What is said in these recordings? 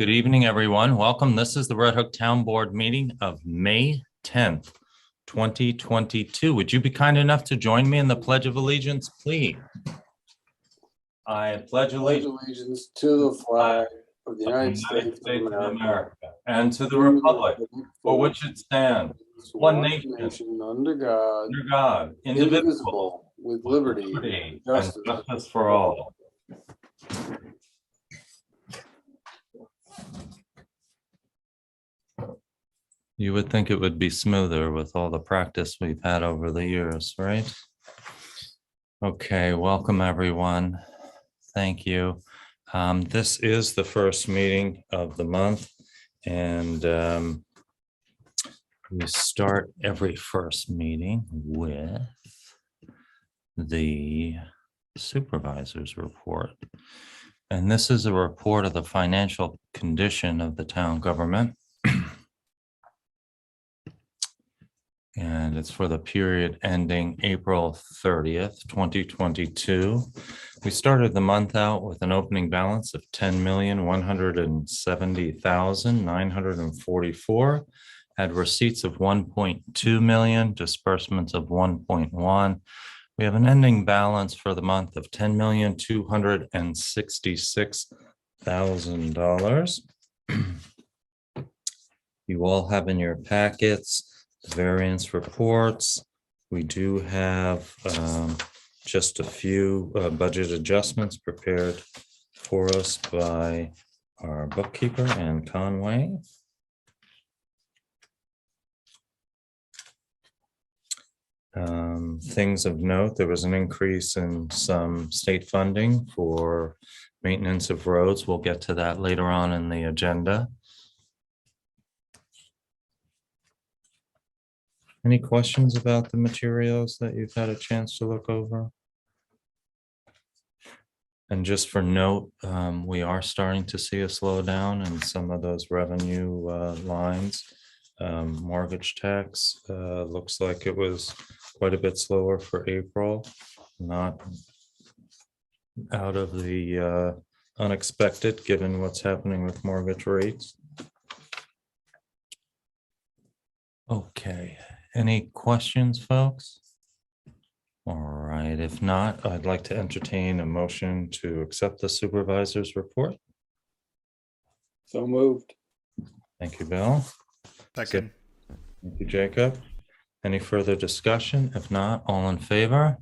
Good evening, everyone. Welcome. This is the Red Hook Town Board meeting of May 10th, 2022. Would you be kind enough to join me in the Pledge of Allegiance, please? I pledge allegiance to the flag of the United States of America and to the republic for which it stands, one nation, under God, indivisible, with liberty and justice for all. You would think it would be smoother with all the practice we've had over the years, right? Okay, welcome everyone. Thank you. This is the first meeting of the month, and we start every first meeting with the Supervisors Report. And this is a report of the financial condition of the town government. And it's for the period ending April 30th, 2022. We started the month out with an opening balance of $10,170,944, had receipts of 1.2 million, disbursements of 1.1. We have an ending balance for the month of $10,266,000. You all have in your packets the variance reports. We do have just a few budget adjustments prepared for us by our bookkeeper, Ann Conway. Things of note, there was an increase in some state funding for maintenance of roads. We'll get to that later on in the agenda. Any questions about the materials that you've had a chance to look over? And just for note, we are starting to see a slowdown in some of those revenue lines. Mortgage tax looks like it was quite a bit slower for April, not out of the unexpected given what's happening with mortgage rates. Okay. Any questions, folks? All right, if not, I'd like to entertain a motion to accept the supervisor's report. So moved. Thank you, Bill. Second. Thank you, Jacob. Any further discussion? If not, all in favor?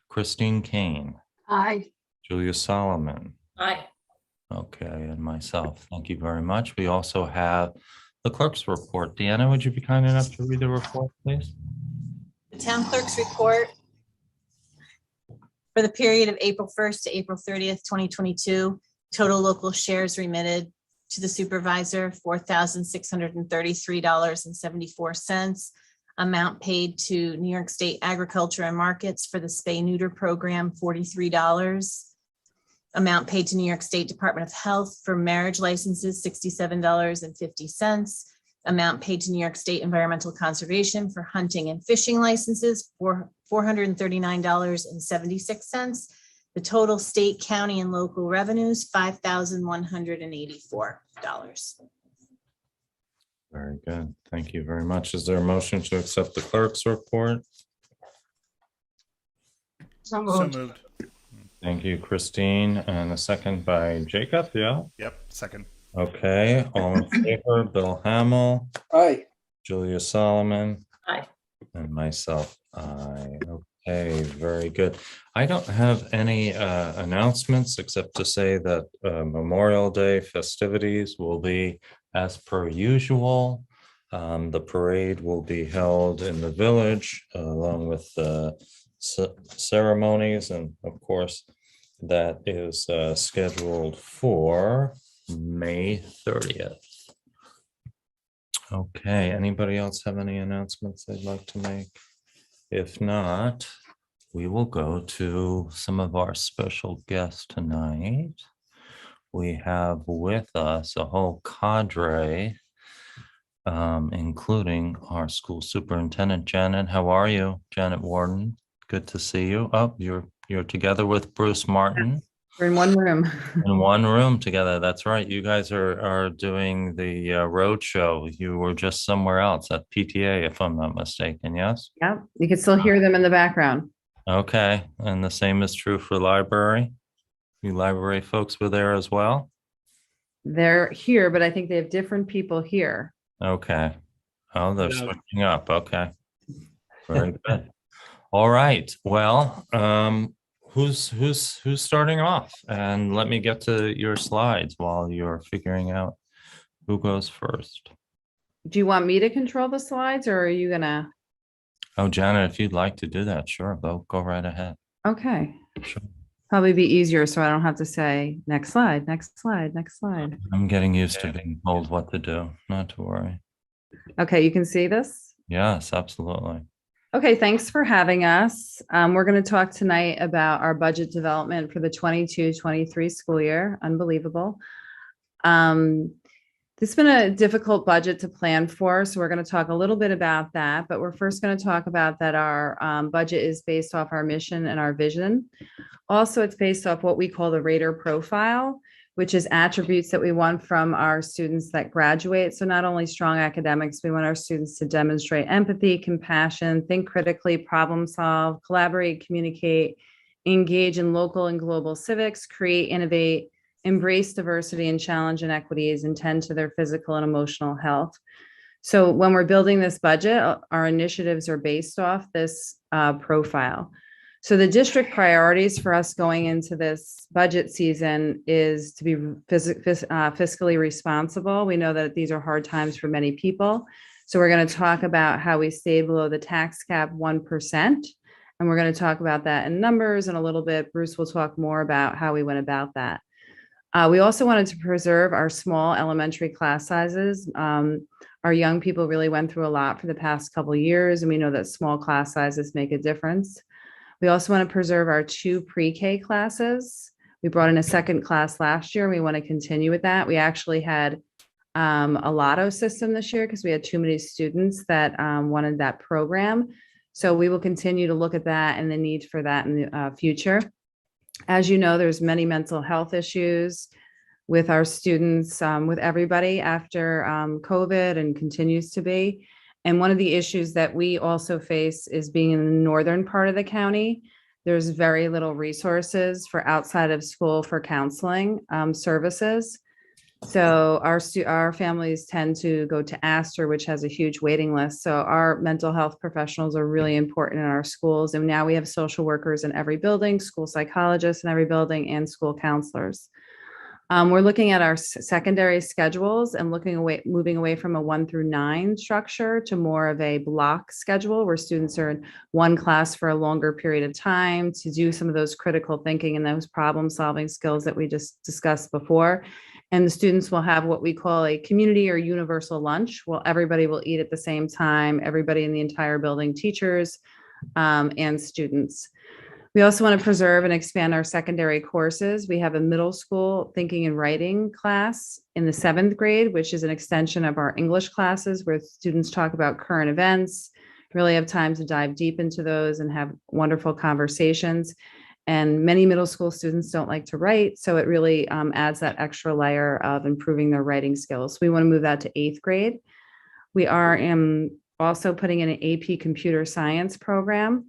Christine Kane. Aye. Julia Solomon. Aye. Okay, and myself. Thank you very much. We also have the clerk's report. Deanna, would you be kind enough to read the report, please? The town clerk's report for the period of April 1st to April 30th, 2022, total local shares remitted to the supervisor, $4,633.74. Amount paid to New York State Agriculture and Markets for the spay neuter program, $43. Amount paid to New York State Department of Health for marriage licenses, $67.50. Amount paid to New York State Environmental Conservation for hunting and fishing licenses for $439.76. The total state, county, and local revenues, $5,184. Very good. Thank you very much. Is there a motion to accept the clerk's report? So moved. Thank you, Christine. And a second by Jacob, yeah? Yep, second. Okay, all in favor, Bill Hamel. Aye. Julia Solomon. Aye. And myself, aye. Okay, very good. I don't have any announcements except to say that Memorial Day festivities will be as per usual. The parade will be held in the village along with ceremonies, and of course that is scheduled for May 30th. Okay, anybody else have any announcements they'd like to make? If not, we will go to some of our special guests tonight. We have with us a whole cadre, including our school superintendent, Janet. How are you, Janet Warden? Good to see you. Oh, you're together with Bruce Martin. We're in one room. In one room together. That's right. You guys are doing the road show. You were just somewhere else at PTA, if I'm not mistaken. Yes. Yep, you can still hear them in the background. Okay. And the same is true for library. You library folks were there as well. They're here, but I think they have different people here. Okay. Oh, they're Yeah. switching up. Okay. Very good. All right. Well, who's starting off? And let me get to your slides while you're figuring out who goes first. Do you want me to control the slides or are you gonna? Oh, Janet, if you'd like to do that, sure, go right ahead. Okay, Sure. probably be easier so I don't have to say next slide, next slide, next slide. I'm getting used to being told what to do, not to worry. Okay, you can see this? Yes, absolutely. Okay, thanks for having us. We're going to talk tonight about our budget development for the 22-23 school year. Unbelievable. This has been a difficult budget to plan for, so we're going to talk a little bit about that, but we're first going to talk about that our budget is based off our mission and our vision. Also, it's based off what we call the Rater profile, which is attributes that we want from our students that graduate. So not only strong academics, we want our students to demonstrate empathy, compassion, think critically, problem solve, collaborate, communicate, engage in local and global civics, create, innovate, embrace diversity and challenge inequities, and tend to their physical and emotional health. So when we're building this budget, our initiatives are based off this profile. So the district priorities for us going into this budget season is to be fiscally responsible. We know that these are hard times for many people. So we're going to talk about how we stay below the tax cap 1%. And we're going to talk about that in numbers in a little bit. Bruce will talk more about how we went about that. We also wanted to preserve our small elementary class sizes. Our young people really went through a lot for the past couple of years, and we know that small class sizes make a difference. We also want to preserve our 2 pre-K classes. We brought in a second class last year, and we want to continue with that. We actually had a lotto system this year because we had too many students that wanted that program. So we will continue to look at that and the need for that in the future. As you know, there's many mental health issues with our students, with everybody after COVID, and continues to be. And one of the issues that we also face is being in the northern part of the county. There's very little resources for outside of school for counseling services. So our families tend to go to Astor, which has a huge waiting list. So our mental health professionals are really important in our schools. And now we have social workers in every building, school psychologists in every building, and school counselors. We're looking at our secondary schedules and moving away from a 1 through 9 structure to more of a block schedule where students are in one class for a longer period of time to do some of those critical thinking and those problem solving skills that we just discussed before. And the students will have what we call a community or universal lunch. Well, everybody will eat at the same time, everybody in the entire building, teachers and students. We also want to preserve and expand our secondary courses. We have a middle school thinking and writing class in the 7th grade, which is an extension of our English classes where students talk about current events, really have time to dive deep into those and have wonderful conversations. And many middle school students don't like to write, so it really adds that extra layer of improving their writing skills. We want to move that to 8th grade. We are also putting in an AP computer science program.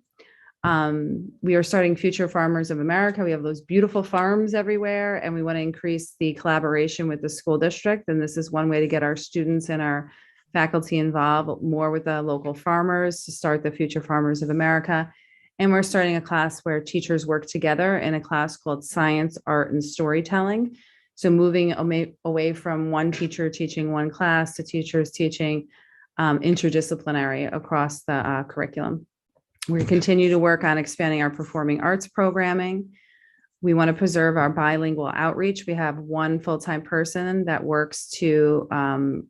We are starting Future Farmers of America. We have those beautiful farms everywhere, and we want to increase the collaboration with the school district. And this is one way to get our students and our faculty involved more with the local farmers to start the Future Farmers of America. And we're starting a class where teachers work together in a class called Science, Art, and Storytelling. So moving away from one teacher teaching one class to teachers teaching interdisciplinary across the curriculum. We continue to work on expanding our performing arts programming. We want to preserve our bilingual outreach. We have one full-time person that works to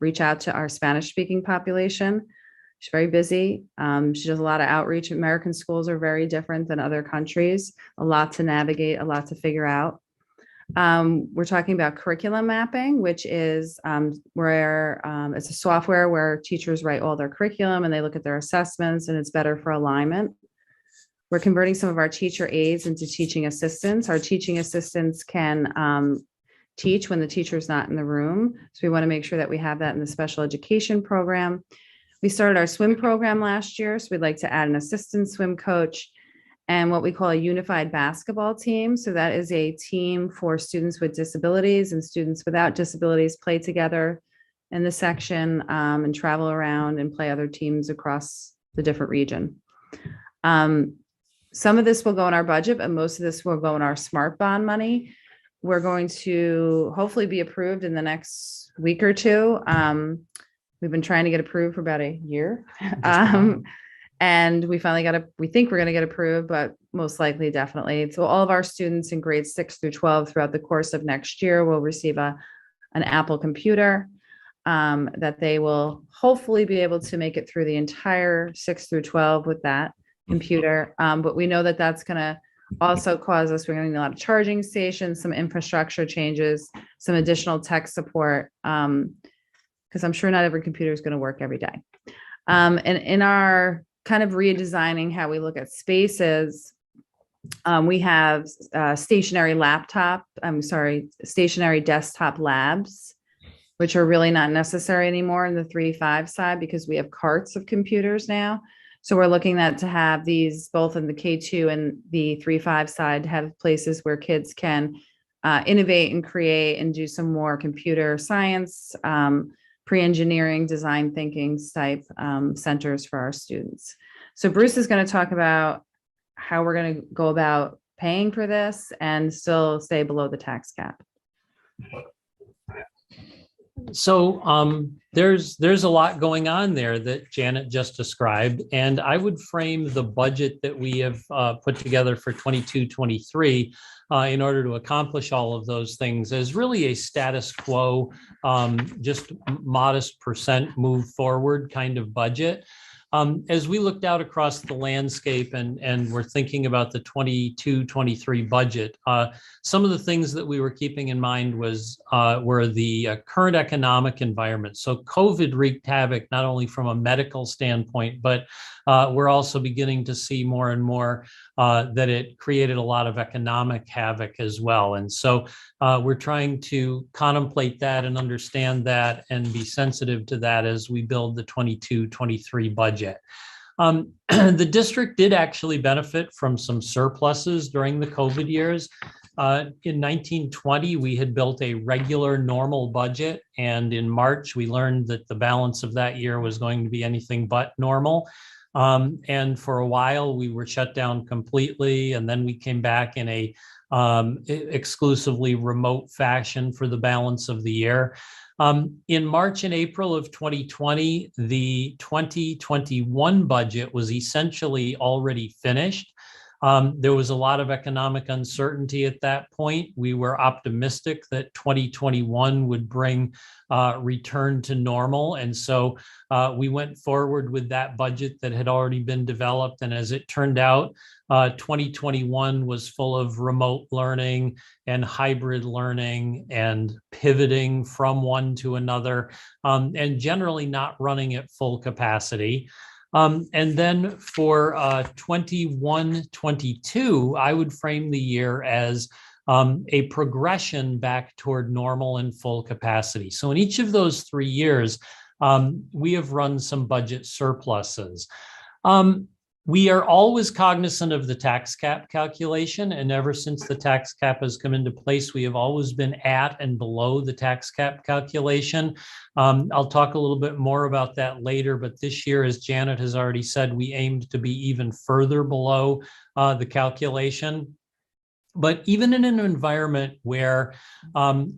reach out to our Spanish-speaking population. She's very busy. She does a lot of outreach. American schools are very different than other countries. A lot to navigate, a lot to figure out. We're talking about curriculum mapping, which is where it's a software where teachers write all their curriculum and they look at their assessments, and it's better for alignment. We're converting some of our teacher aides into teaching assistants. Our teaching assistants can teach when the teacher's not in the room. So we want to make sure that we have that in the special education program. We started our swim program last year, so we'd like to add an assistant swim coach and what we call a unified basketball team. So that is a team for students with disabilities and students without disabilities play together in the section and travel around and play other teams across the different region. Some of this will go in our budget, but most of this will go in our smart bond money. We're going to hopefully be approved in the next week or two. We've been trying to get approved for about a year. And we finally we think we're going to get approved, but most likely, definitely. So all of our students in grades 6 through 12 throughout the course of next year will receive an Apple computer that they will hopefully be able to make it through the entire 6 through 12 with that computer. But we know that that's going to also cause us, we're going to need a lot of charging stations, some infrastructure changes, some additional tech support, because I'm sure not every computer is going to work every day. And in our kind of redesigning how we look at spaces, we have stationary desktop labs, which are really not necessary anymore in the 3-5 side because we have carts of computers now. So we're looking at to have these both in the K2 and the 3-5 side, have places where kids can innovate and create and do some more computer science, pre-engineering, design thinking type centers for our students. So Bruce is going to talk about how we're going to go about paying for this and still stay below the tax cap. So there's a lot going on there that Janet just described, and I would frame the budget that we have put together for 22-23 in order to accomplish all of those things as really a status quo, just modest percent move forward kind of budget. As we looked out across the landscape and we're thinking about the 22-23 budget, some of the things that we were keeping in mind were the current economic environment. So COVID wreaked havoc, not only from a medical standpoint, but we're also beginning to see more and more that it created a lot of economic havoc as well. And so we're trying to contemplate that and understand that and be sensitive to that as we build the 22-23 budget. The district did actually benefit from some surpluses during the COVID years. In 1920, we had built a regular normal budget, and in March, we learned that the balance of that year was going to be anything but normal. And for a while, we were shut down completely, and then we came back in a exclusively remote fashion for the balance of the year. In March and April of 2020, the 2021 budget was essentially already finished. There was a lot of economic uncertainty at that point. We were optimistic that 2021 would bring return to normal. And so we went forward with that budget that had already been developed. And as it turned out, 2021 was full of remote learning and hybrid learning and pivoting from one to another, and generally not running at full capacity. And then for 21-22, I would frame the year as a progression back toward normal and full capacity. So in each of those 3 years, we have run some budget surpluses. We are always cognizant of the tax cap calculation, and ever since the tax cap has come into place, we have always been at and below the tax cap calculation. I'll talk a little bit more about that later, but this year, as Janet has already said, we aimed to be even further below the calculation. But even in an environment where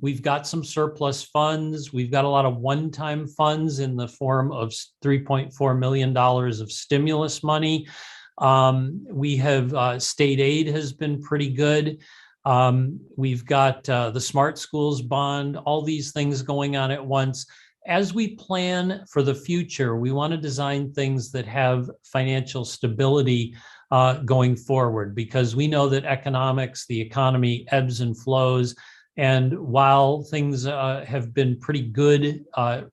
we've got some surplus funds, we've got a lot of one-time funds in the form of $3.4 million of stimulus money. We have state aid has been pretty good. We've got the Smart Schools bond, all these things going on at once. As we plan for the future, we want to design things that have financial stability going forward, because we know that the economy ebbs and flows. And while things have been pretty good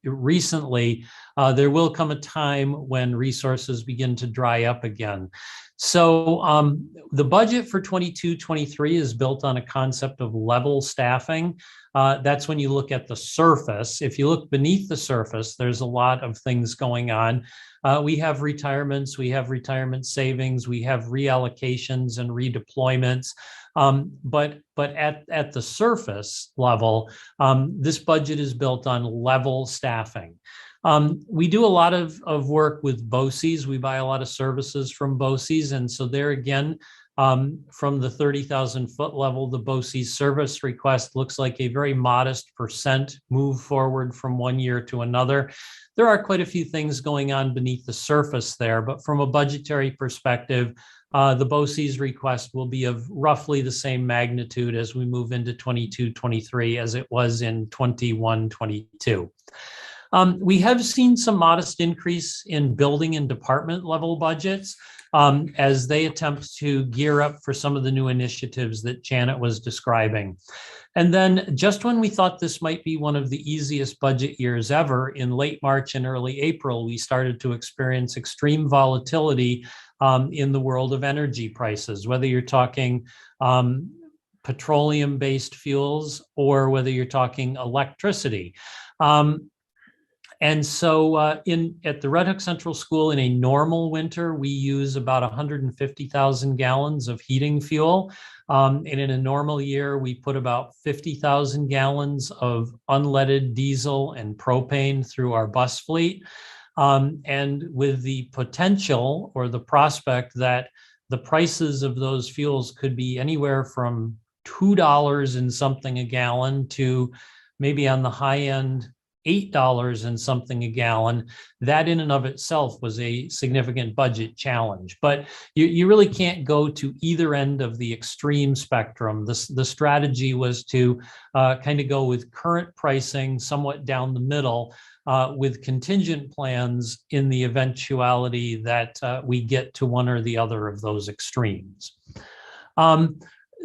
recently, There will come a time when resources begin to dry up again. So the budget for 22-23 is built on a concept of level staffing. That's when you look at the surface. If you look beneath the surface, there's a lot of things going on. We have retirements, we have retirement savings, we have reallocations and redeployments. But at the surface level, this budget is built on level staffing. We do a lot of work with BOCES. We buy a lot of services from BOCES. And so there again, from the 30,000 foot level, the BOCES service request looks like a very modest % move forward from one year to another. There are quite a few things going on beneath the surface there, but from a budgetary perspective, the BOCES request will be of roughly the same magnitude as we move into 22-23 as it was in 21-22. We have seen some modest increase in building and department level budgets as they attempt to gear up for some of the new initiatives that Janet was describing. And then just when we thought this might be one of the easiest budget years ever, in late March and early April, we started to experience extreme volatility in the world of energy prices, whether you're talking petroleum-based fuels or whether you're talking electricity. And so at the Red Hook Central School in a normal winter, we use about 150,000 gallons of heating fuel. And in a normal year, we put about 50,000 gallons of unleaded diesel and propane through our bus fleet. And with the potential or the prospect that the prices of those fuels could be anywhere from $2 and something a gallon to maybe on the high end, $8 and something a gallon, that in and of itself was a significant budget challenge. But you really can't go to either end of the extreme spectrum. The strategy was to kind of go with current pricing, somewhat down the middle, with contingent plans in the eventuality that we get to one or the other of those extremes.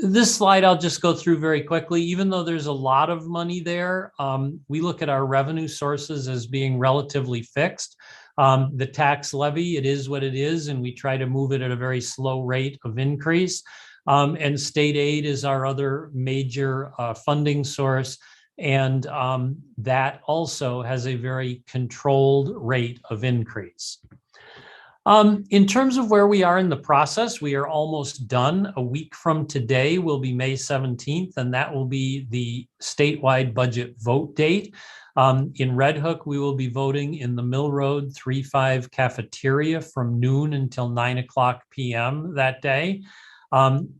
This slide I'll just go through very quickly. Even though there's a lot of money there, we look at our revenue sources as being relatively fixed. The tax levy, it is what it is, and we try to move it at a very slow rate of increase. And state aid is our other major funding source. And that also has a very controlled rate of increase. In terms of where we are in the process, we are almost done. A week from today will be May 17th, and that will be the statewide budget vote date. In Red Hook, we will be voting in the Mill Road 3-5 cafeteria from noon until 9:00 p.m. that day.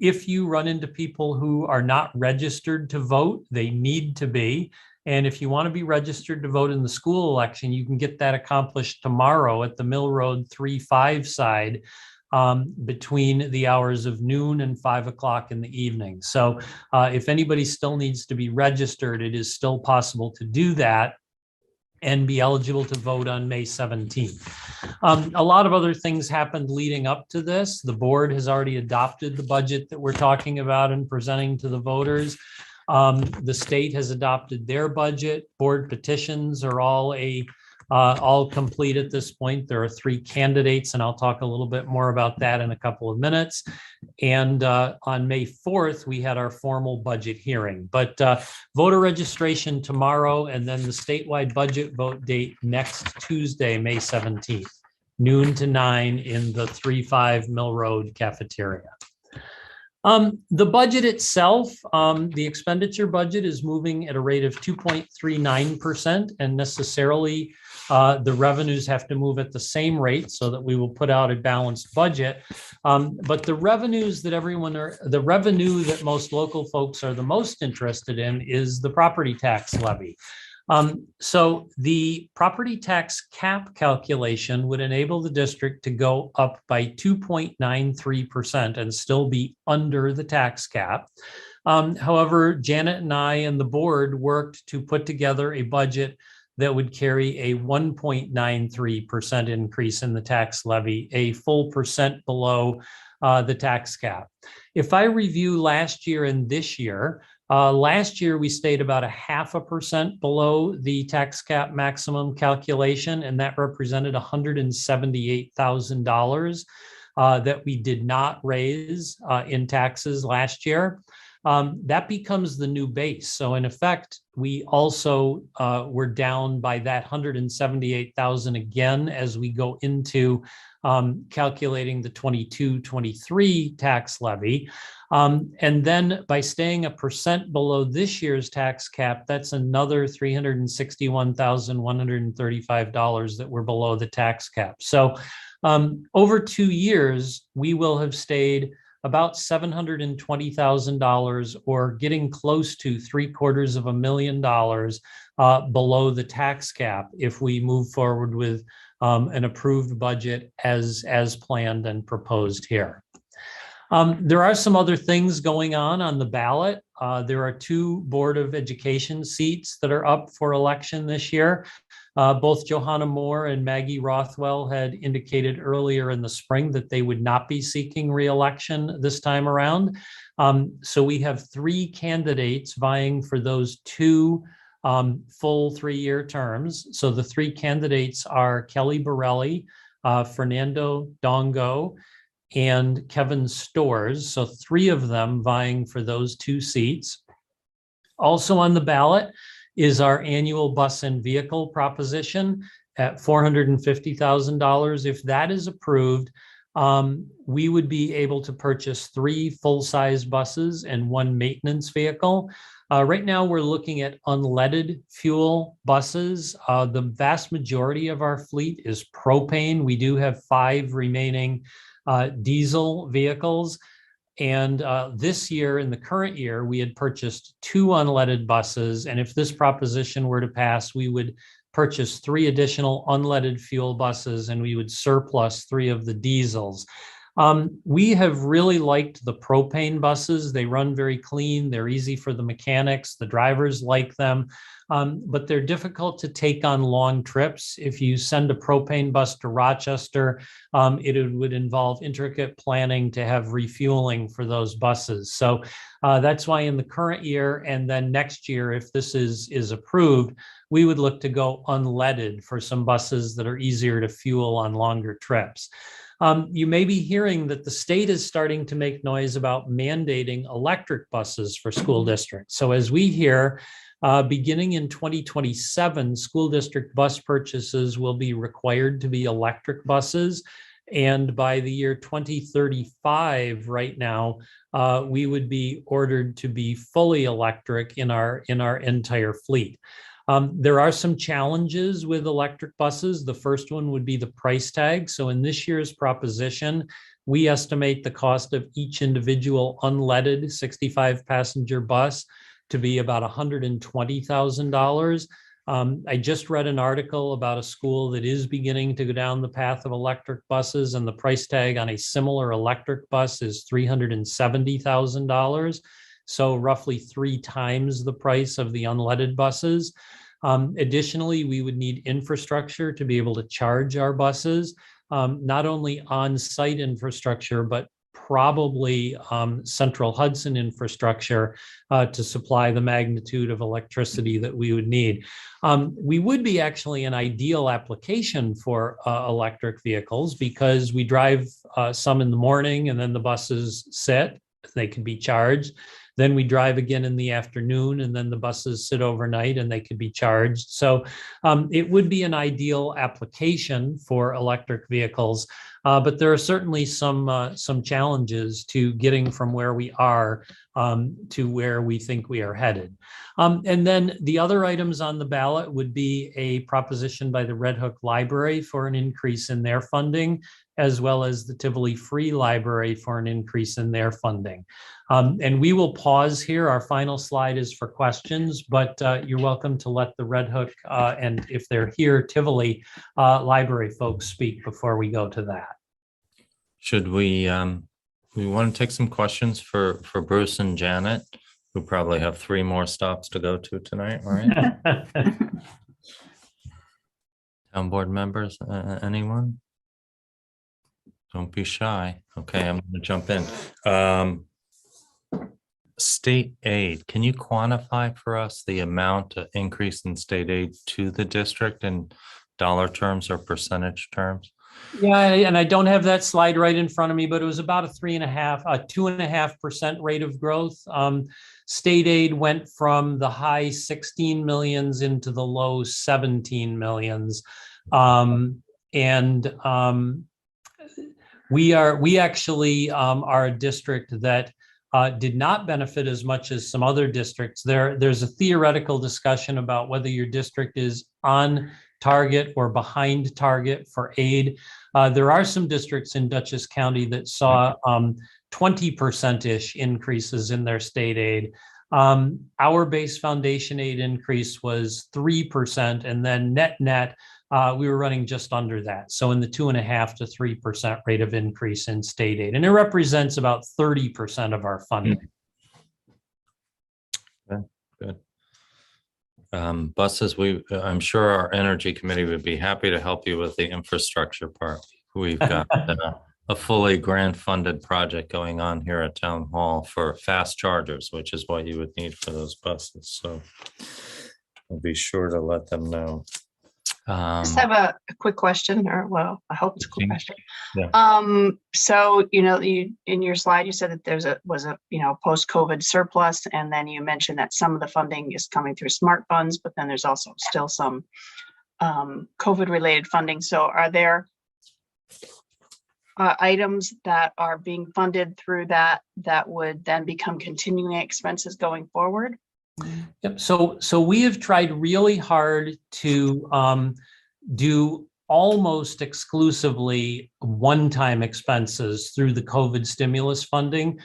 If you run into people who are not registered to vote, they need to be. And if you want to be registered to vote in the school election, you can get that accomplished tomorrow at the Mill Road 3-5 side between the hours of noon and 5:00 in the evening. So if anybody still needs to be registered, it is still possible to do that and be eligible to vote on May 17th. A lot of other things happened leading up to this. The board has already adopted the budget that we're talking about and presenting to the voters. The state has adopted their budget. Board petitions are all complete at this point. There are 3 candidates, and I'll talk a little bit more about that in a couple of minutes. And on May 4th, we had our formal budget hearing. But voter registration tomorrow, and then the statewide budget vote date next Tuesday, May 17th, noon to 9 in the 3-5 Mill Road cafeteria. The budget itself, the expenditure budget is moving at a rate of 2.39%, and necessarily the revenues have to move at the same rate so that we will put out a balanced budget. But the revenues that the revenue that most local folks are the most interested in is the property tax levy. So the property tax cap calculation would enable the district to go up by 2.93% and still be under the tax cap. However, Janet and I and the board worked to put together a budget that would carry a 1.93% increase in the tax levy, a full percent below the tax cap. If I review last year and this year, Last year, we stayed about 0.5% below the tax cap maximum calculation, and that represented $178,000 that we did not raise in taxes last year. That becomes the new base. So in effect, we also were down by that 178,000 again as we go into calculating the 22-23 tax levy. And then by staying 1% below this year's tax cap, that's another $361,135 that we're below the tax cap. So over 2 years, we will have stayed about $720,000 or getting close to $750,000 below the tax cap if we move forward with an approved budget as planned and proposed here. There are some other things going on the ballot. There are 2 Board of Education seats that are up for election this year. Both Johanna Moore and Maggie Rothwell had indicated earlier in the spring that they would not be seeking re-election this time around. So we have 3 candidates vying for those 2 full 3-year terms. So the 3 candidates are Kelly Borelli, Fernando Dongo, and Kevin Storrs. So 3 of them vying for those 2 seats. Also on the ballot is our annual bus and vehicle proposition at $450,000. If that is approved, we would be able to purchase 3 full-size buses and 1 maintenance vehicle. Right now, we're looking at unleaded fuel buses. The vast majority of our fleet is propane. We do have 5 remaining diesel vehicles. And this year, in the current year, we had purchased 2 unleaded buses. And if this proposition were to pass, we would purchase 3 additional unleaded fuel buses and we would surplus 3 of the diesels. We have really liked the propane buses. They run very clean. They're easy for the mechanics. The drivers like them. But they're difficult to take on long trips. If you send a propane bus to Rochester, it would involve intricate planning to have refueling for those buses. So that's why in the current year and then next year, if this is approved, we would look to go unleaded for some buses that are easier to fuel on longer trips. You may be hearing that the state is starting to make noise about mandating electric buses for school districts. So as we hear, beginning in 2027, school district bus purchases will be required to be electric buses. And by the year 2035, right now, we would be ordered to be fully electric in our entire fleet. There are some challenges with electric buses. The first one would be the price tag. So in this year's proposition, we estimate the cost of each individual unleaded 65-passenger bus to be about $120,000. I just read an article about a school that is beginning to go down the path of electric buses, and the price tag on a similar electric bus is $370,000. So roughly 3 times the price of the unleaded buses. Additionally, we would need infrastructure to be able to charge our buses, not only on-site infrastructure, but probably central Hudson infrastructure to supply the magnitude of electricity that we would need. We would be actually an ideal application for electric vehicles because we drive some in the morning and then the buses sit, they can be charged. Then we drive again in the afternoon and then the buses sit overnight and they could be charged. So it would be an ideal application for electric vehicles. But there are certainly some challenges to getting from where we are to where we think we are headed. And then the other items on the ballot would be a proposition by the Red Hook Library for an increase in their funding, as well as the Tivoli Free Library for an increase in their funding. And we will pause here. Our final slide is for questions, but you're welcome to let the Red Hook and if they're here, Tivoli Library folks speak before we go to that. Should we want to take some questions for Bruce and Janet, who probably have 3 more stops to go to tonight, right? Town board members, anyone? Don't be shy. Okay, I'm going to jump in. State aid, can you quantify for us the amount of increase in state aid to the district in dollar terms or percentage terms? Yeah, and I don't have that slide right in front of me, but it was about a 2.5% rate of growth. State aid went from the high 16 millions into the low 17 millions. We actually are a district that did not benefit as much as some other districts. There's a theoretical discussion about whether your district is on target or behind target for aid. There are some districts in Dutchess County that saw 20%-ish increases in their state aid. Our base foundation aid increase was 3%, and then net, we were running just under that. So in the 2.5% to 3% rate of increase in state aid, and it represents about 30% of our funding. Good. Buses, I'm sure our energy committee would be happy to help you with the infrastructure part. We've got a fully grant funded project going on here at Town Hall for fast chargers, which is what you would need for those buses. So I'll be sure to let them know. Just have a quick question, or well, I hope it's a quick question. Yeah. So you in your slide you said that there was a post-COVID surplus, and then you mentioned that some of the funding is coming through SMART funds, but then there's also still some COVID-related funding. So are there items that are being funded through that would then become continuing expenses going forward? Yep. So we have tried really hard to do almost exclusively one-time expenses through the COVID stimulus funding.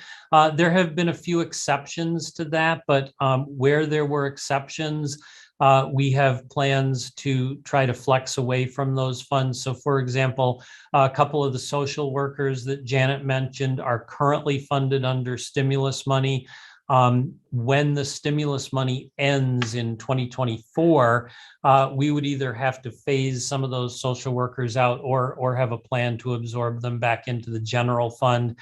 There have been a few exceptions to that, but where there were exceptions, we have plans to try to flex away from those funds. So for example, a couple of the social workers that Janet mentioned are currently funded under stimulus money. When the stimulus money ends in 2024, we would either have to phase some of those social workers out or have a plan to absorb them back into the general fund.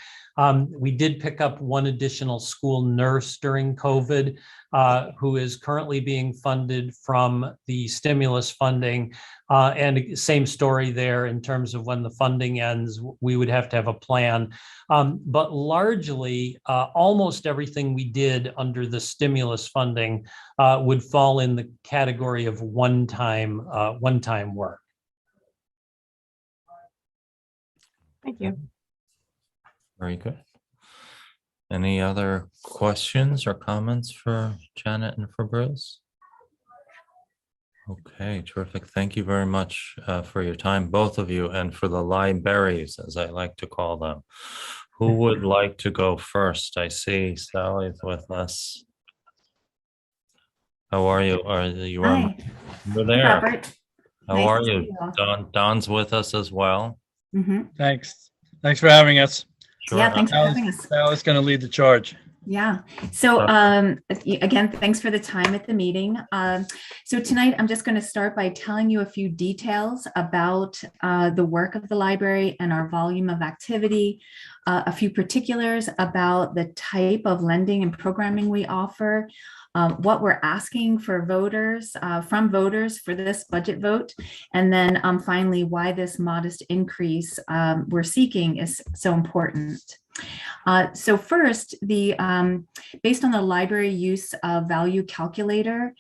We did pick up one additional school nurse during COVID, who is currently being funded from the stimulus funding. And same story there in terms of when the funding ends, we would have to have a plan. But largely, almost everything we did under the stimulus funding would fall in the category of one-time work. Thank you. Very good. Any other questions or comments for Janet and for Bruce? Okay, terrific. Thank you very much for your time, both of you, and for the libraries, as I like to call them. Who would like to go first? I see Sally's with us. How are you? Are you on? You're there. Robert. How Nice are to you? see you. Don's with us as well. Thanks for having us. Sure. Yeah, thanks for having us. Sal's going to lead the charge. Yeah. So again, thanks for the time at the meeting. So tonight, I'm just going to start by telling you a few details about the work of the library and our volume of activity, a few particulars about the type of lending and programming we offer, what we're asking for voters, from voters for this budget vote, and then finally, why this modest increase we're seeking is so important. So first, based on the library use value calculator,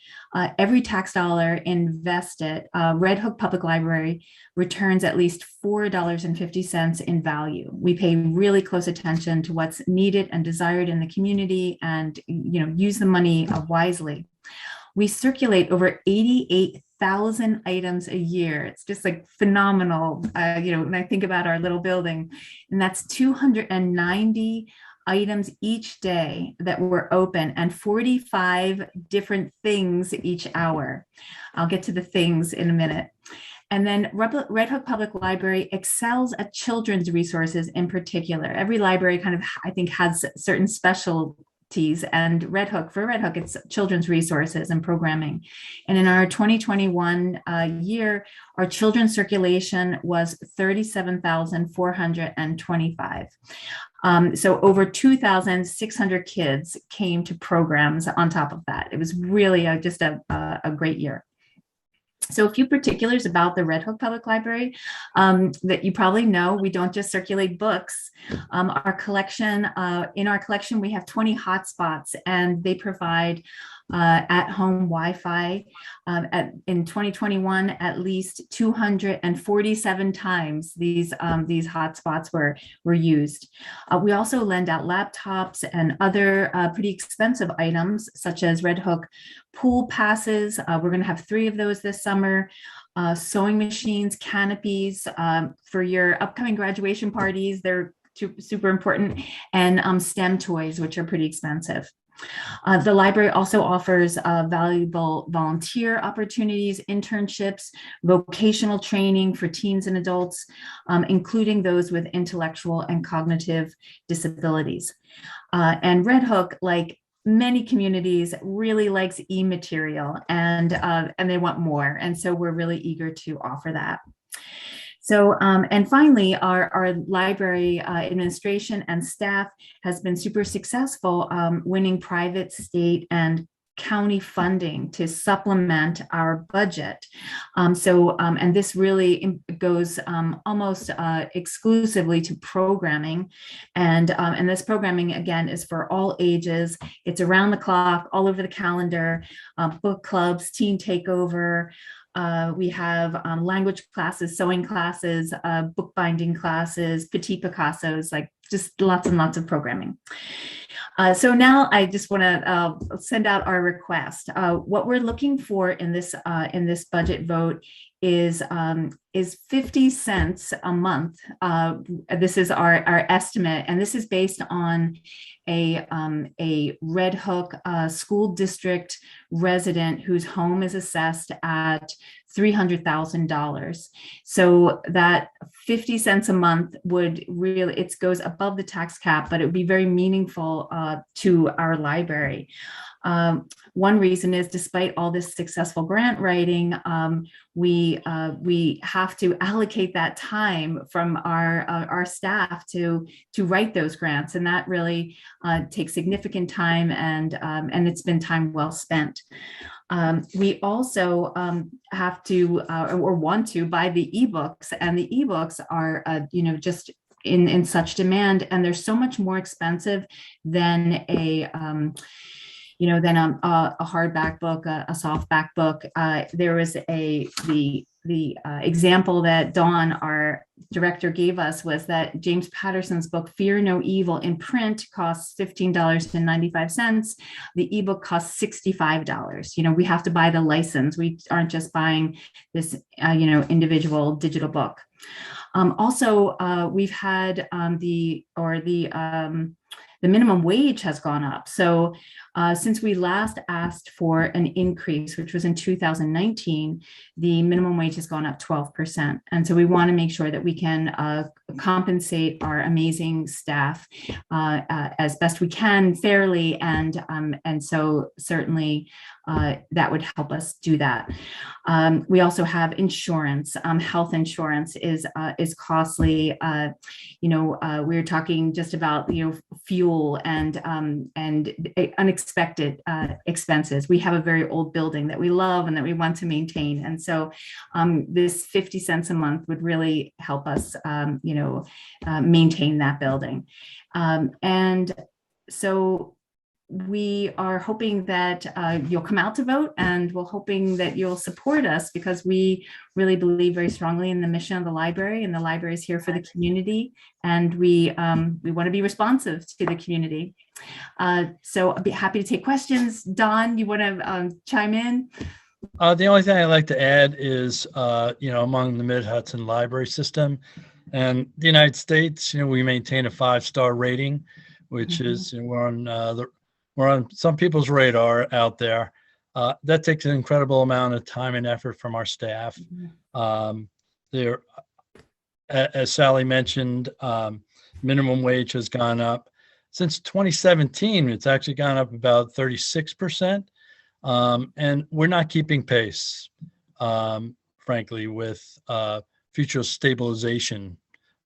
every tax dollar invested, Red Hook Public Library returns at least $4.50 in value. We pay really close attention to what's needed and desired in the community, and use the money wisely. We circulate over 88,000 items a year. It's just like phenomenal, when I think about our little building, and that's 290 items each day that we're open and 45 different things each hour. I'll get to the things in a minute. And then Red Hook Public Library excels at children's resources in particular. Every library kind of, I think, has certain special and Red Hook. For Red Hook, it's children's resources and programming. And in our 2021 year, our children's circulation was 37,425. So over 2,600 kids came to programs on top of that. It was really just a great year. So a few particulars about the Red Hook Public Library that you probably know. We don't just circulate books. Our collection, in our collection, we have 20 hotspots, and they provide at-home Wi-Fi. In 2021, at least 247 times these hotspots were used. We also lend out laptops and other pretty expensive items, such as Red Hook pool passes. We're going to have 3 of those this summer. Sewing machines, canopies for your upcoming graduation parties. They're super important. And STEM toys, which are pretty expensive. The library also offers valuable volunteer opportunities, internships, vocational training for teens and adults, including those with intellectual and cognitive disabilities. And Red Hook, like many communities, really likes e-material, and they want more. And so we're really eager to offer that. So, and finally, our library administration and staff has been super successful winning private, state, and county funding to supplement our budget. And this really goes almost exclusively to programming. And this programming, again, is for all ages. It's around the clock, all over the calendar, book clubs, teen takeover. We have language classes, sewing classes, bookbinding classes, Petit Picassos, like just lots and lots of programming. So now I just want to send out our request. What we're looking for in this budget vote is 50 cents a month. This is our estimate, and this is based on a Red Hook school district resident whose home is assessed at $300,000. So that 50 cents a month would really, it goes above the tax cap, but it would be very meaningful to our library. One reason is, despite all this successful grant writing, we have to allocate that time from our staff to write those grants, and that really takes significant time, and it's been time well spent. We also have to or want to buy the ebooks, and the ebooks are just in such demand, and they're so much more expensive than a hardback book, a softback book. There was the example that Dawn, our director, gave us was that James Patterson's book, Fear No Evil, in print costs $15.95. The ebook costs $65. We have to buy the license. We aren't just buying this, individual digital book. Also, we've had the minimum wage has gone up. So since we last asked for an increase, which was in 2019, the minimum wage has gone up 12%. And so we want to make sure that we can compensate our amazing staff as best we can fairly. And so certainly that would help us do that. We also have insurance. Health insurance is costly. We're talking just about fuel and unexpected expenses. We have a very old building that we love and that we want to maintain, and so this 50 cents a month would really help us, maintain that building. And so we are hoping that you'll come out to vote, and we're hoping that you'll support us, because we really believe very strongly in the mission of the library, and the library is here for the community, and we want to be responsive to the community. So I'd be happy to take questions. Don, you want to chime in? The only thing I'd like to add is, among the Mid-Hudson library system and the United States, we maintain a 5-star rating, which is, we're on some people's radar out there. That takes an incredible amount of time and effort from our staff. There, as Sally mentioned, minimum wage has gone up. since 2017, it's actually gone up about 36%. And we're not keeping pace, frankly, with future stabilization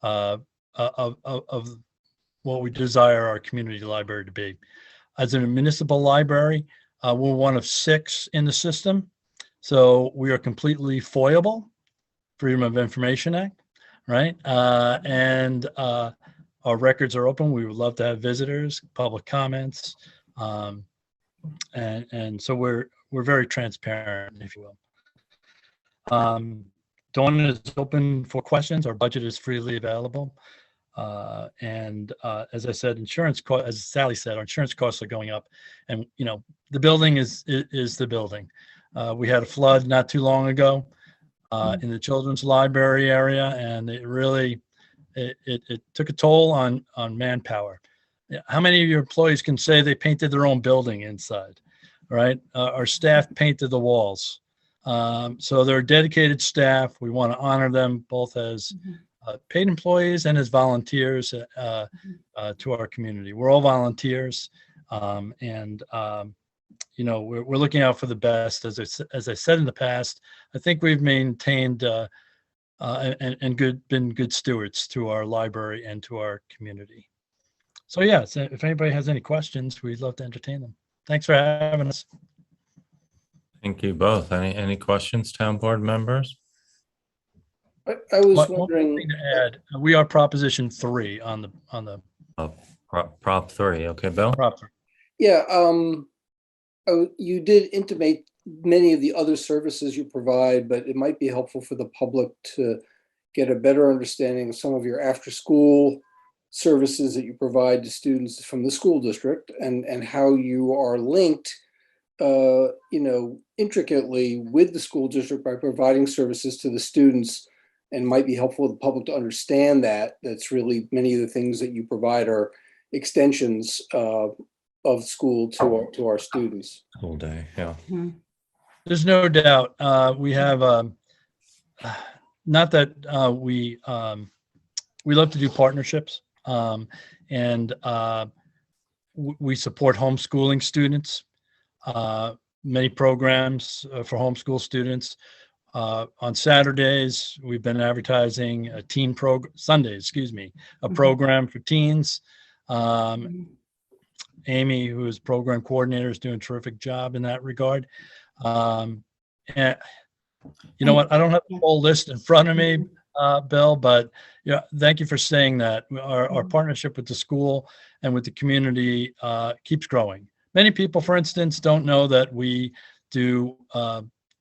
of what we desire our community library to be. As a municipal library, we're one of 6 in the system. So we are completely FOIable, Freedom of Information Act, right? And our records are open. We would love to have visitors, public comments. And so we're very transparent, if you will. Dawn is open for questions. Our budget is freely available. And as I said, as Sally said, our insurance costs are going up, and the building is the building. We had a flood not too long ago in the children's library area, and it really it took a toll on manpower. How many of your employees can say they painted their own building inside, right? Our staff painted the walls. So they're dedicated staff. We want to honor them both as paid employees and as volunteers to our community. We're all volunteers, and we're looking out for the best. As I said in the past, I think we've maintained and been good stewards to our library and to our community. So yes, if anybody has any questions, we'd love to entertain them. Thanks for having us. Thank you both. Any questions, town board members? I was One wondering. thing to add, we are Proposition 3 on the Prop 3. Okay, Bill? Prop 3. Yeah, you did intimate many of the other services you provide, but it might be helpful for the public to get a better understanding of some of your after-school services that you provide to students from the school district, and how you are linked, intricately with the school district by providing services to the students, and might be helpful for the public to understand that. That's really many of the things that you provide are extensions of school to our students. Whole day, yeah. There's no doubt. We have not that we love to do partnerships, and we support homeschooling students. Many programs for homeschool students. On Saturdays, we've been advertising a teen program. Sundays, a program for teens. Amy, who is program coordinator, is doing a terrific job in that regard. And you know what? I don't have the whole list in front of me, Bill, but thank you for saying that. Our partnership with the school and with the community keeps growing. Many people, for instance, don't know that we do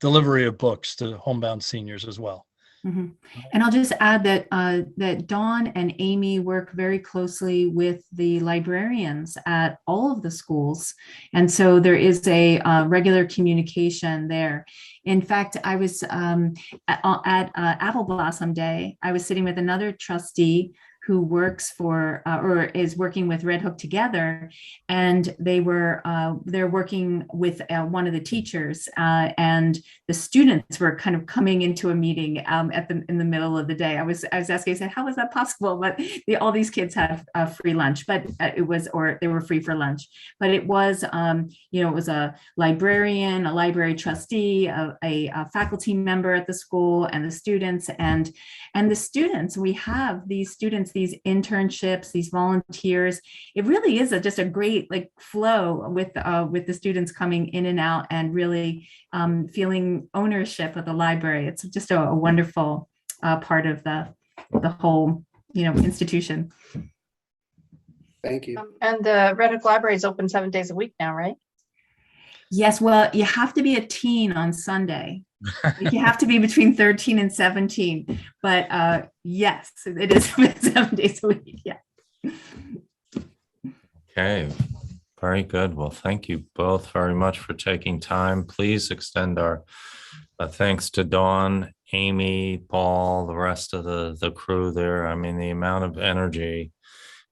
delivery of books to homebound seniors as well. Mm-hmm. And I'll just add that that Dawn and Amy work very closely with the librarians at all of the schools, and so there is a regular communication there. In fact, I was at Apple Blossom Day. I was sitting with another trustee who works for or is working with Red Hook Together, and they're working with one of the teachers, and the students were kind of coming into a meeting in the middle of the day. I was asking, I said, how is that possible? But all these kids had free lunch, but they were free for lunch. But it was it was a librarian, a library trustee, a faculty member at the school, and the students, and the students. We have these students, these internships, these volunteers. It really is just a great flow with the students coming in and out, and really feeling ownership of the library. It's just a wonderful part of the whole institution. Thank you. And the Red Hook Library is open 7 days a week now, right? Yes, well, you have to be a teen on Sunday. You have to be between 13 and 17. But yes, it is 7 days a week. Yeah. Okay, very good. Well, thank you both very much for taking time. Please extend our thanks to Dawn, Amy, Paul, the rest of the crew there. I mean, the amount of energy.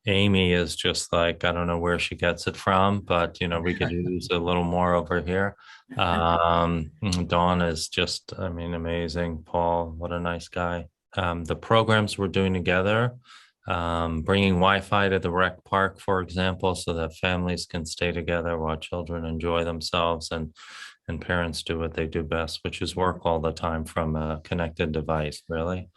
Amy is just I don't know where she gets it from, but we could use a little more over here. Dawn is just, amazing. Paul, what a nice guy. The programs we're doing together, bringing Wi-Fi to the rec park, for example, so that families can stay together while children enjoy themselves and parents do what they do best, which is work all the time from a connected device, really.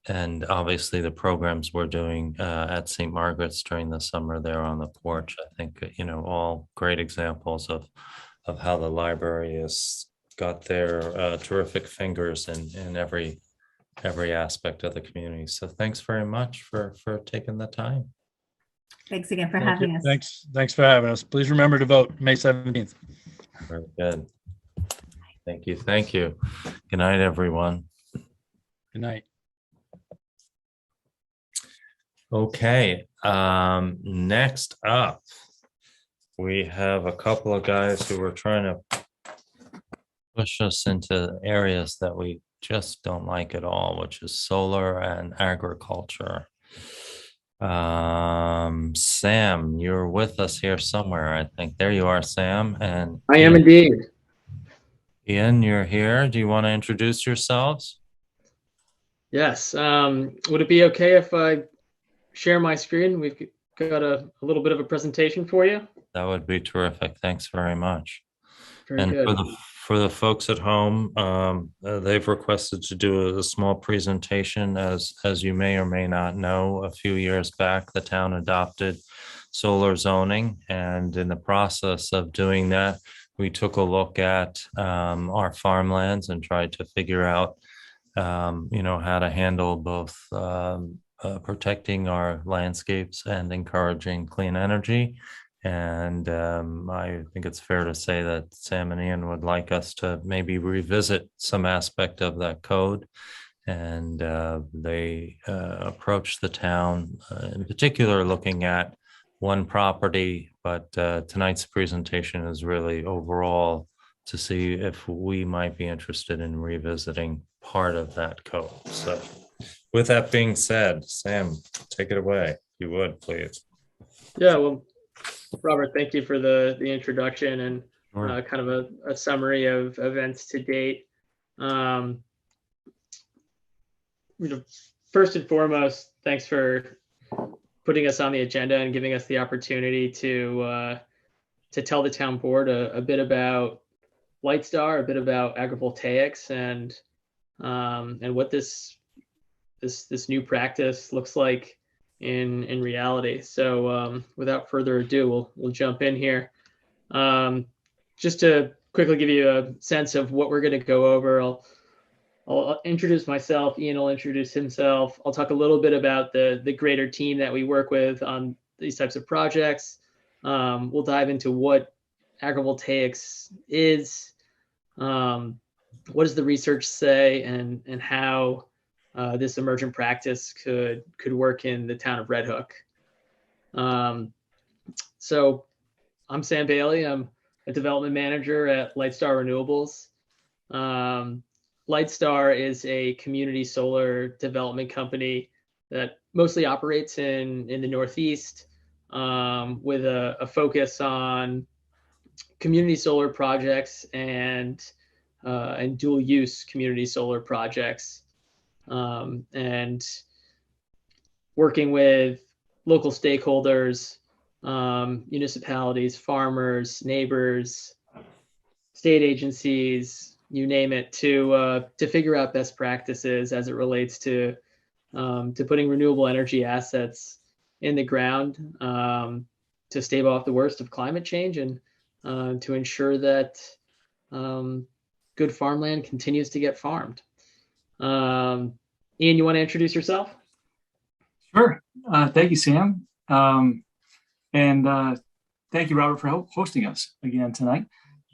And obviously the programs we're doing at St. Margaret's during the summer there on the porch, I think, all great examples of how the library has got their terrific fingers in every aspect of the community. So thanks very much for taking the time. Thanks again for Thank you. having us. Thanks for having us. Please remember to vote May 17th. Very good. Thank you. Thank you. Good night, everyone. Good night. Okay. Next up, we have a couple of guys who are trying to push us into areas that we just don't like at all, which is solar and agriculture. Sam, you're with us here somewhere, I think. There you are, Sam. And I am indeed. Ian, you're here. Do you want to introduce yourselves? Yes. Would it be okay if I share my screen? We've got a little bit of a presentation for you. That would be terrific. Thanks very much. Very And good. for the folks at home, they've requested to do a small presentation. As you may or may not know, a few years back, the town adopted solar zoning. And in the process of doing that, we took a look at our farmlands and tried to figure out, how to handle both protecting our landscapes and encouraging clean energy. And I think it's fair to say that Sam and Ian would like us to maybe revisit some aspect of that code. And they approached the town, in particular, looking at one property. But tonight's presentation is really overall to see if we might be interested in revisiting part of that code. So with that being said, Sam, take it away, if you would, please. Yeah, well, Robert, thank you for the introduction and Sure. kind of a summary of events to date. First and foremost, thanks for putting us on the agenda and giving us the opportunity to tell the town board a bit about Lightstar, a bit about agrivoltaics, and what this new practice looks like in reality. So without further ado, we'll jump in here. Just to quickly give you a sense of what we're going to go over, I'll introduce myself. Ian will introduce himself. I'll talk a little bit about the greater team that we work with on these types of projects. We'll dive into what agrivoltaics is, what does the research say, and how this emergent practice could work in the town of Red Hook. So I'm Sam Bailey. I'm a development manager at Lightstar Renewables. Lightstar is a community solar development company that mostly operates in the Northeast, with a focus on community solar projects and dual use community solar projects. And working with local stakeholders, municipalities, farmers, neighbors, state agencies, you name it, to figure out best practices as it relates to putting renewable energy assets in the ground, to stave off the worst of climate change and to ensure that good farmland continues to get farmed. Ian, you want to introduce yourself? Sure. Thank you, Sam. And thank you, Robert, for hosting us again tonight.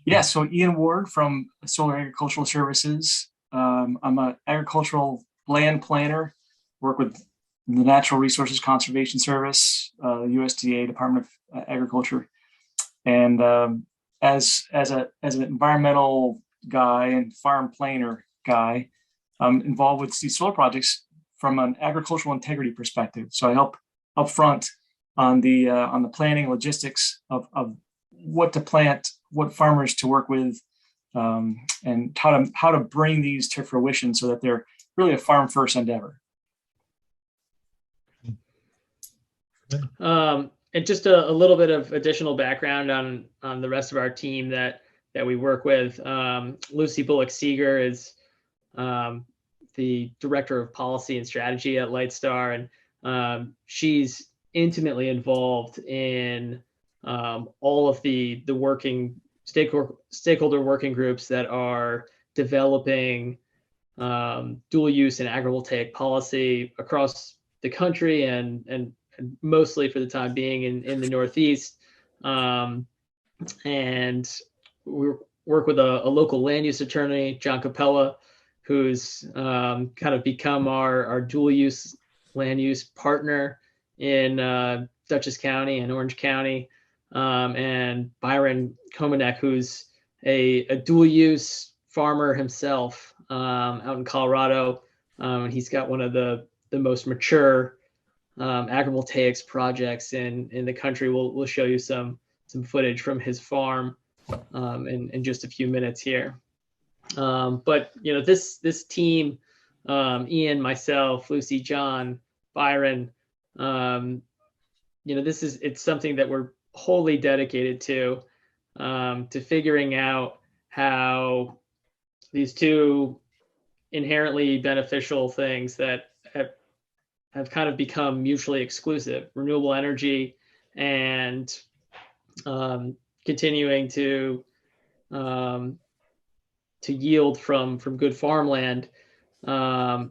Yeah, so Ian Ward from Solar Agricultural Services. I'm an agricultural land planner, work with the Natural Resources Conservation Service, USDA, Department of Agriculture. And as an environmental guy and farm planner guy, I'm involved with these solar projects from an agricultural integrity perspective. So I help up front on the planning, logistics of what to plant, what farmers to work with, and how to bring these to fruition so that they're really a farm first endeavor. And just a little bit of additional background on the rest of our team that we work with. Lucy Bullock Seeger is the director of policy and strategy at Lightstar, and she's intimately involved in all of the working stakeholder working groups that are developing dual use and agrivoltaic policy across the country and mostly for the time being in the Northeast. And we work with a local land use attorney, John Capella, who's kind of become our dual use land use partner in Dutchess County and Orange County, and Byron Komanek, who's a dual use farmer himself out in Colorado. And he's got one of the most mature agrivoltaics projects in the country. We'll show you some footage from his farm in just a few minutes here. But this team, Ian, myself, Lucy, John, Byron, it's something that we're wholly dedicated to figuring out how these two inherently beneficial things that have kind of become mutually exclusive, renewable energy and continuing to yield from good farmland, how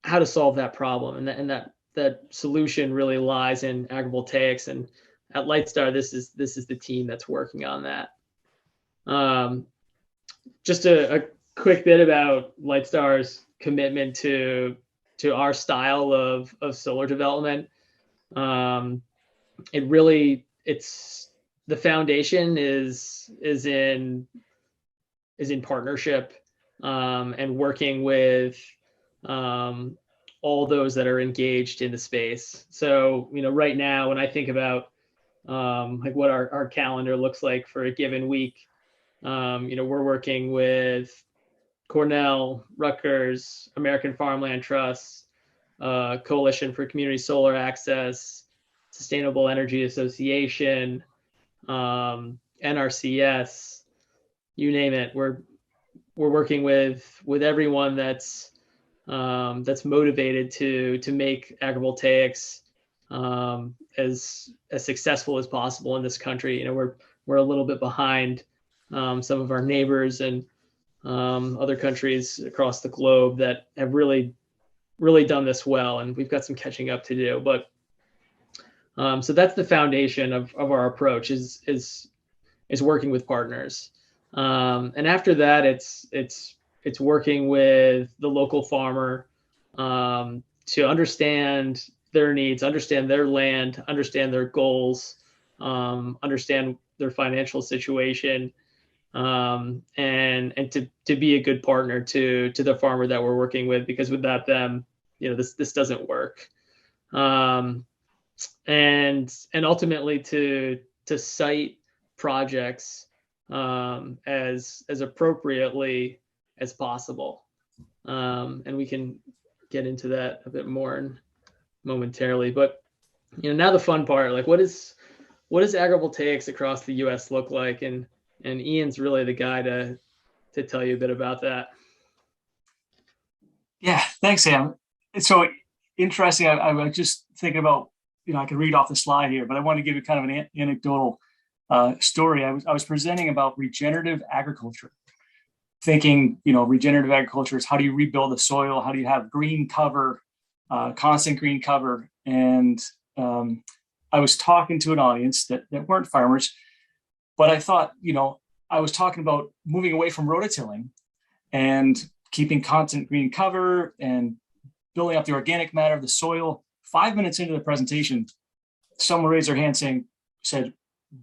to solve that problem. And that solution really lies in agrivoltaics. And at Lightstar, this is the team that's working on that. Just a quick bit about Lightstar's commitment to our style of solar development. It's the foundation is in partnership and working with all those that are engaged in the space. So right now, when I think about like what our calendar looks like for a given week, we're working with Cornell, Rutgers, American Farmland Trust, Coalition for Community Solar Access, Sustainable Energy Association, NRCS, you name it. We're working with everyone that's motivated to make agrivoltaics as successful as possible in this country. We're a little bit behind some of our neighbors and other countries across the globe that have really done this well, and we've got some catching up to do. But so that's the foundation of our approach is working with partners, and after that, it's working with the local farmer to understand their needs, understand their land, understand their goals, understand their financial situation. And to be a good partner to the farmer that we're working with, because without them, this doesn't work. And ultimately to cite projects as appropriately as possible. And we can get into that a bit more momentarily. But now the fun part, like what does agrivoltaics across the U.S. look like? And Ian's really the guy to tell you a bit about that. Yeah, thanks, Sam. It's so interesting. I was just thinking about, I can read off the slide here, but I want to give you kind of an anecdotal story. I was presenting about regenerative agriculture, thinking, regenerative agriculture is how do you rebuild the soil? How do you have green cover, constant green cover? And I was talking to an audience that weren't farmers, but I thought, I was talking about moving away from rototilling and keeping constant green cover and building up the organic matter of the soil. 5 minutes into the presentation, someone raised their hand said,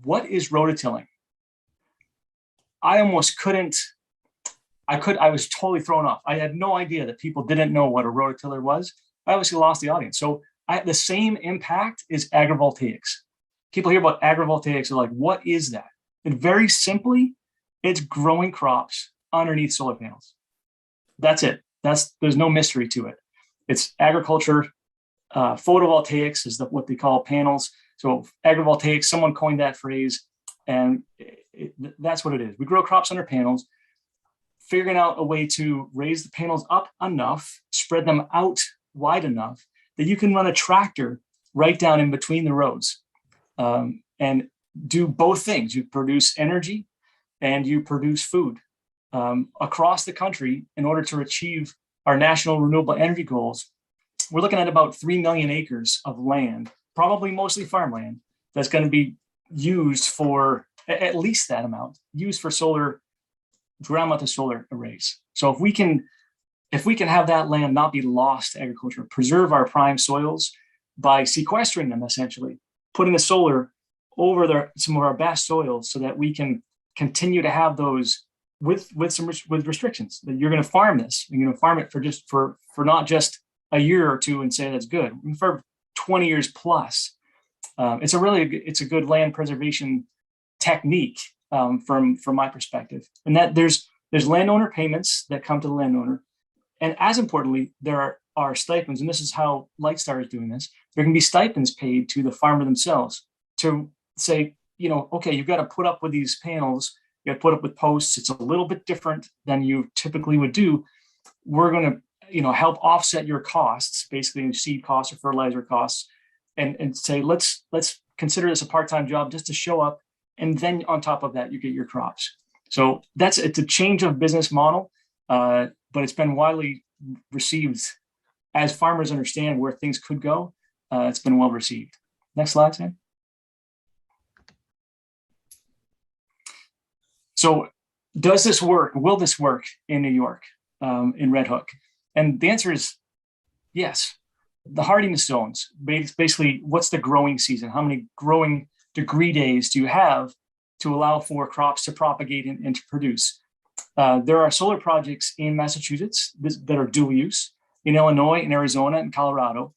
"What is rototilling?" I almost couldn't, I was totally thrown off. I had no idea that people didn't know what a rototiller was. I obviously lost the audience. So the same impact is agrivoltaics. People hear about agrivoltaics, are like, what is that? And very simply, it's growing crops underneath solar panels. That's it. There's no mystery to it. It's agriculture photovoltaics is what they call panels. So agrivoltaics, someone coined that phrase, and that's what it is. We grow crops under panels, figuring out a way to raise the panels up enough, spread them out wide enough that you can run a tractor right down in between the rows, and do both things. You produce energy and you produce food across the country in order to achieve our national renewable energy goals. We're looking at about 3 million acres of land, probably mostly farmland, that's going to be used for at least that amount, used for solar, ground-mounted solar arrays. So if we can have that land not be lost to agriculture, preserve our prime soils by sequestering them, essentially, putting the solar over some of our best soils so that we can continue to have those with restrictions. That you're going to farm this, you're going to farm it for not just a year or two and say that's good, for 20 years plus. It's a good land preservation technique from my perspective, and that there's landowner payments that come to the landowner, and as importantly, there are stipends, and this is how Lightstar is doing this. There can be stipends paid to the farmer themselves to say, okay, you've got to put up with these panels, you got to put up with posts. It's a little bit different than you typically would do. We're going to help offset your costs, basically seed costs or fertilizer costs, and say, let's consider this a part-time job just to show up. And then on top of that, you get your crops. So it's a change of business model, but it's been widely received as farmers understand where things could go. It's been well received. Next slide, Sam. So does this work? Will this work in New York, in Red Hook? And the answer is yes. The hardiness zones, basically, what's the growing season? How many growing degree days do you have to allow for crops to propagate and to produce? There are solar projects in Massachusetts that are dual use, in Illinois, in Arizona, and Colorado.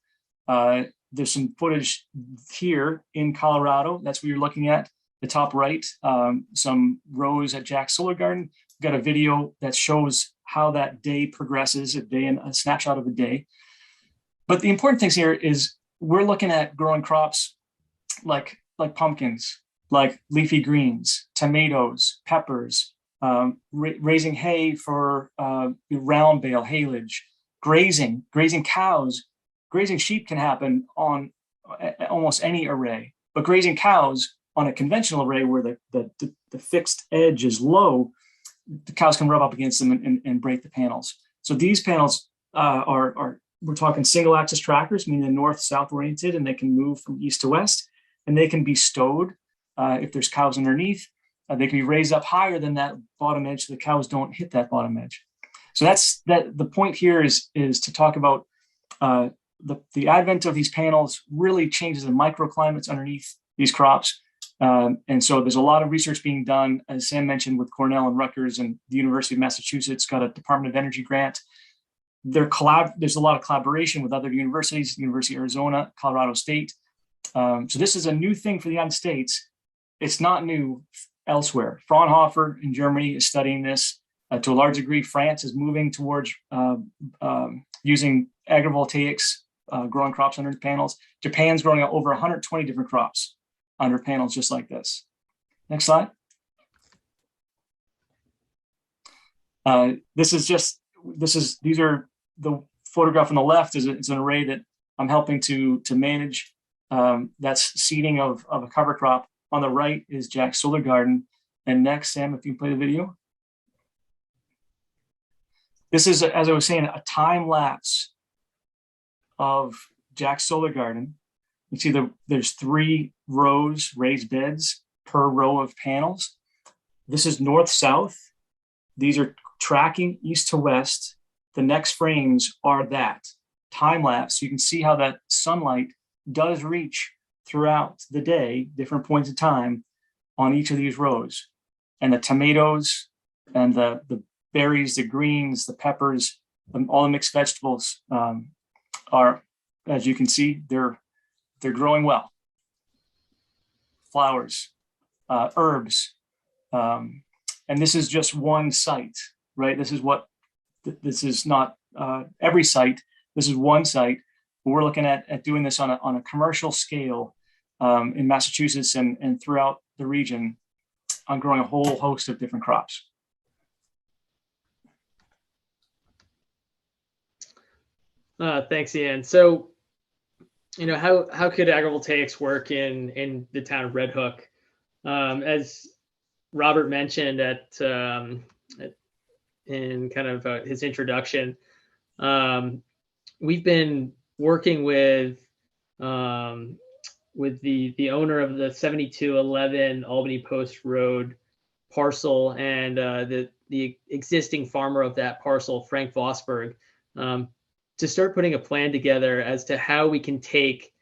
There's some footage here in Colorado. That's what you're looking at, the top right, some rows at Jack's Solar Garden. We've got a video that shows how that day progresses, a snapshot of a day. But the important things here is we're looking at growing crops like pumpkins, like leafy greens, tomatoes, peppers, raising hay for round bale haylage, grazing cows. Grazing sheep can happen on almost any array, but grazing cows on a conventional array where the fixed edge is low, the cows can rub up against them and break the panels. So these panels we're talking single axis trackers, meaning north-south oriented, and they can move from east to west, and they can be stowed if there's cows underneath. They can be raised up higher than that bottom edge so the cows don't hit that bottom edge. So the point here is to talk about the advent of these panels really changes the microclimates underneath these crops. And so there's a lot of research being done, as Sam mentioned, with Cornell and Rutgers, and the University of Massachusetts got a Department of Energy grant. There's a lot of collaboration with other universities, University of Arizona, Colorado State. So this is a new thing for the United States. It's not new elsewhere. Fraunhofer in Germany is studying this to a large degree. France is moving towards using agrivoltaics, growing crops under panels. Japan's growing over 120 different crops under panels just like this. Next slide. These are the photograph on the left it's an array that I'm helping to manage. That's seeding of a cover crop. On the right is Jack's Solar Garden. And next, Sam, if you play the video. This is, as I was saying, a time lapse of Jack's Solar Garden. You see there's 3 rows, raised beds per row of panels. This is north-south. These are tracking east to west. The next frames are that time lapse. You can see how that sunlight does reach throughout the day, different points of time on each of these rows. And the tomatoes and the berries, the greens, the peppers, all the mixed vegetables are, as you can see, they're growing well. Flowers, herbs, and this is just one site, right? This is not every site. This is one site but we're looking at doing this on a commercial scale in Massachusetts and throughout the region on growing a whole host of different crops. Thanks, Ian. So, how could agrivoltaics work in the town of Red Hook? As Robert mentioned in kind of his introduction, we've been working with the owner of the 7211 Albany Post Road parcel and the existing farmer of that parcel, Frank Vosberg, to start putting a plan together as to how we can take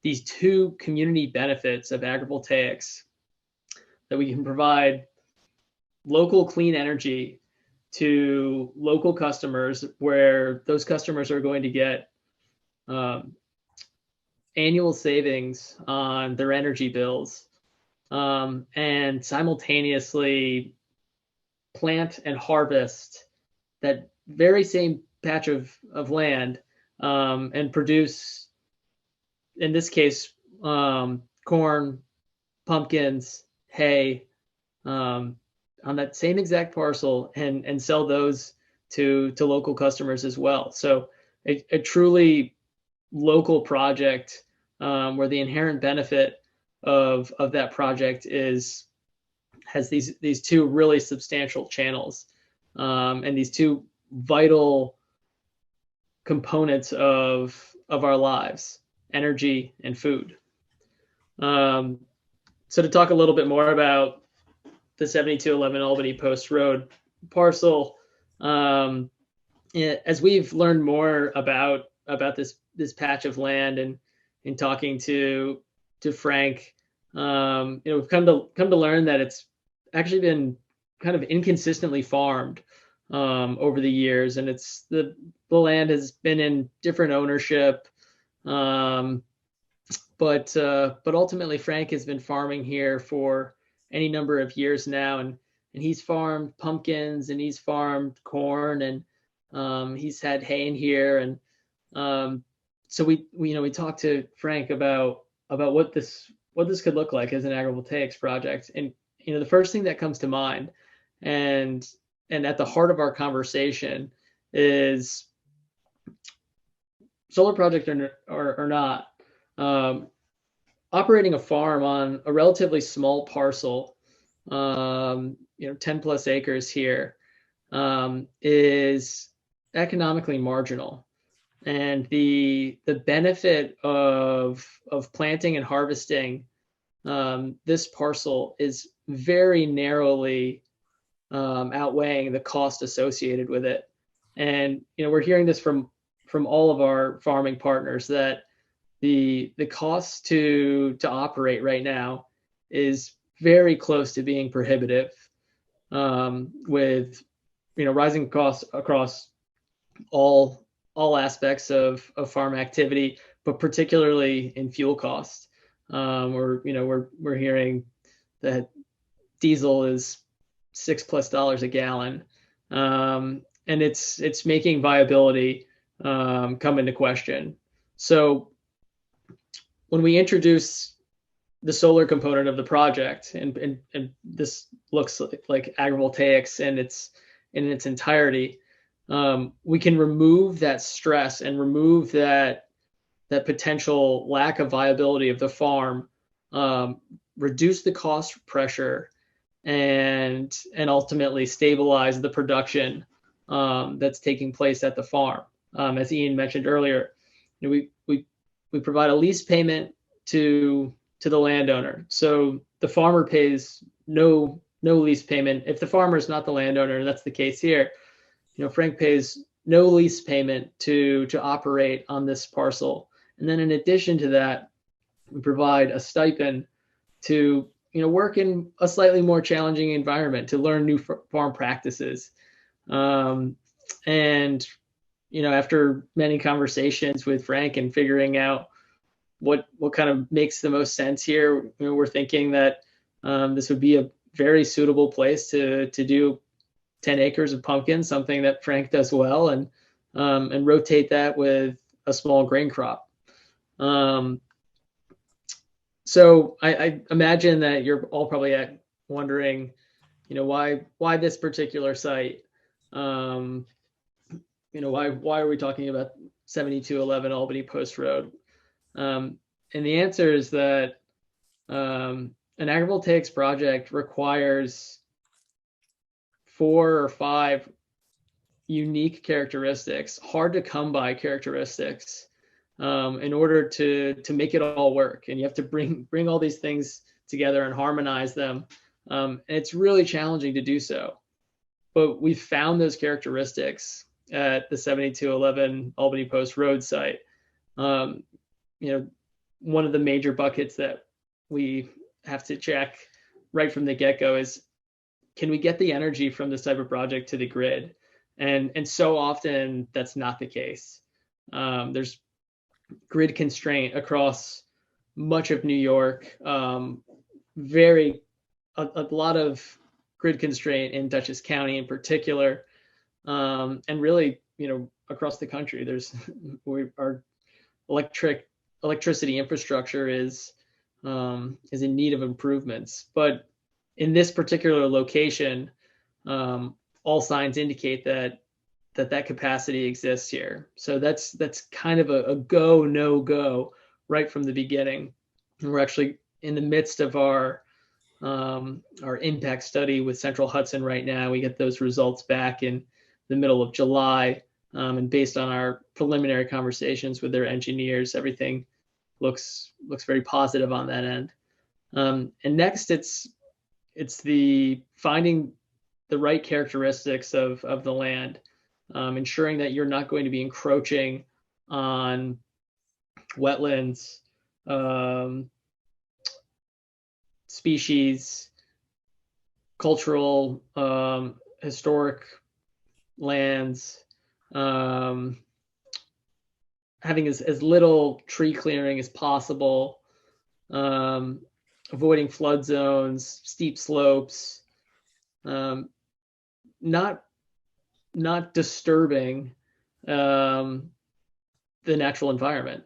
these two community benefits of agrivoltaics, that we can provide local clean energy to local customers, where those customers are going to get annual savings on their energy bills, and simultaneously plant and harvest that very same patch of land and produce, in this case, corn, pumpkins, hay, on that same exact parcel, and sell those to local customers as well. So a truly local project, where the inherent benefit of that project has these two really substantial channels, and these two vital components of our lives: energy and food. So to talk a little bit more about the 7211 Albany Post Road parcel, as we've learned more about this patch of land, and in talking to Frank, we've come to learn that it's actually been kind of inconsistently farmed over the years, and it's the land has been in different ownership, but ultimately Frank has been farming here for any number of years now, and he's farmed pumpkins, and he's farmed corn, and he's had hay in here, and so we talked to Frank about what this could look like as an agrivoltaics project, and the first thing that comes to mind, and at the heart of our conversation, is solar project or not, operating a farm on a relatively small parcel, 10 plus acres here, is economically marginal. And the benefit of planting and harvesting this parcel is very narrowly outweighing the cost associated with it. And we're hearing this from all of our farming partners, that the cost to operate right now is very close to being prohibitive, with rising costs across all aspects of farm activity, but particularly in fuel costs. We're hearing that diesel is $6+ a gallon, and it's making viability come into question. So when we introduce the solar component of the project, and this looks like agrivoltaics in its entirety, we can remove that stress and remove that potential lack of viability of the farm, reduce the cost pressure, and ultimately stabilize the production that's taking place at the farm. As Ian mentioned earlier, we provide a lease payment to the landowner, so the farmer pays no lease payment. If the farmer is not the landowner, that's the case here, Frank pays no lease payment to operate on this parcel. And then in addition to that, we provide a stipend to work in a slightly more challenging environment, to learn new farm practices. And after many conversations with Frank and figuring out what kind of makes the most sense here, we're thinking that this would be a very suitable place to do 10 acres of pumpkins, something that Frank does well, and rotate that with a small grain crop. Um, so I imagine that you're all probably wondering, why this particular site? Why are we talking about 7211 Albany Post Road? And the answer is that an agrivoltaics project requires 4 or 5 unique characteristics, hard to come by characteristics, in order to make it all work. And you have to bring all these things together and harmonize them. And it's really challenging to do so. But we found those characteristics at the 7211 Albany Post Road site. One of the major buckets that we have to check right from the get-go is, can we get the energy from this type of project to the grid? And so often that's not the case. There's grid constraint across much of New York, a lot of grid constraint in Dutchess County in particular, and really, across the country. Our electricity infrastructure is in need of improvements. But in this particular location, all signs indicate that capacity exists here. So that's kind of a go, no go right from the beginning. And we're actually in the midst of our impact study with Central Hudson right now. We get those results back in the middle of July. And based on our preliminary conversations with their engineers, everything looks very positive on that end. And next, it's the finding the right characteristics of the land, ensuring that you're not going to be encroaching on wetlands, species, cultural, historic lands, having as little tree clearing as possible, avoiding flood zones, steep slopes, not disturbing the natural environment.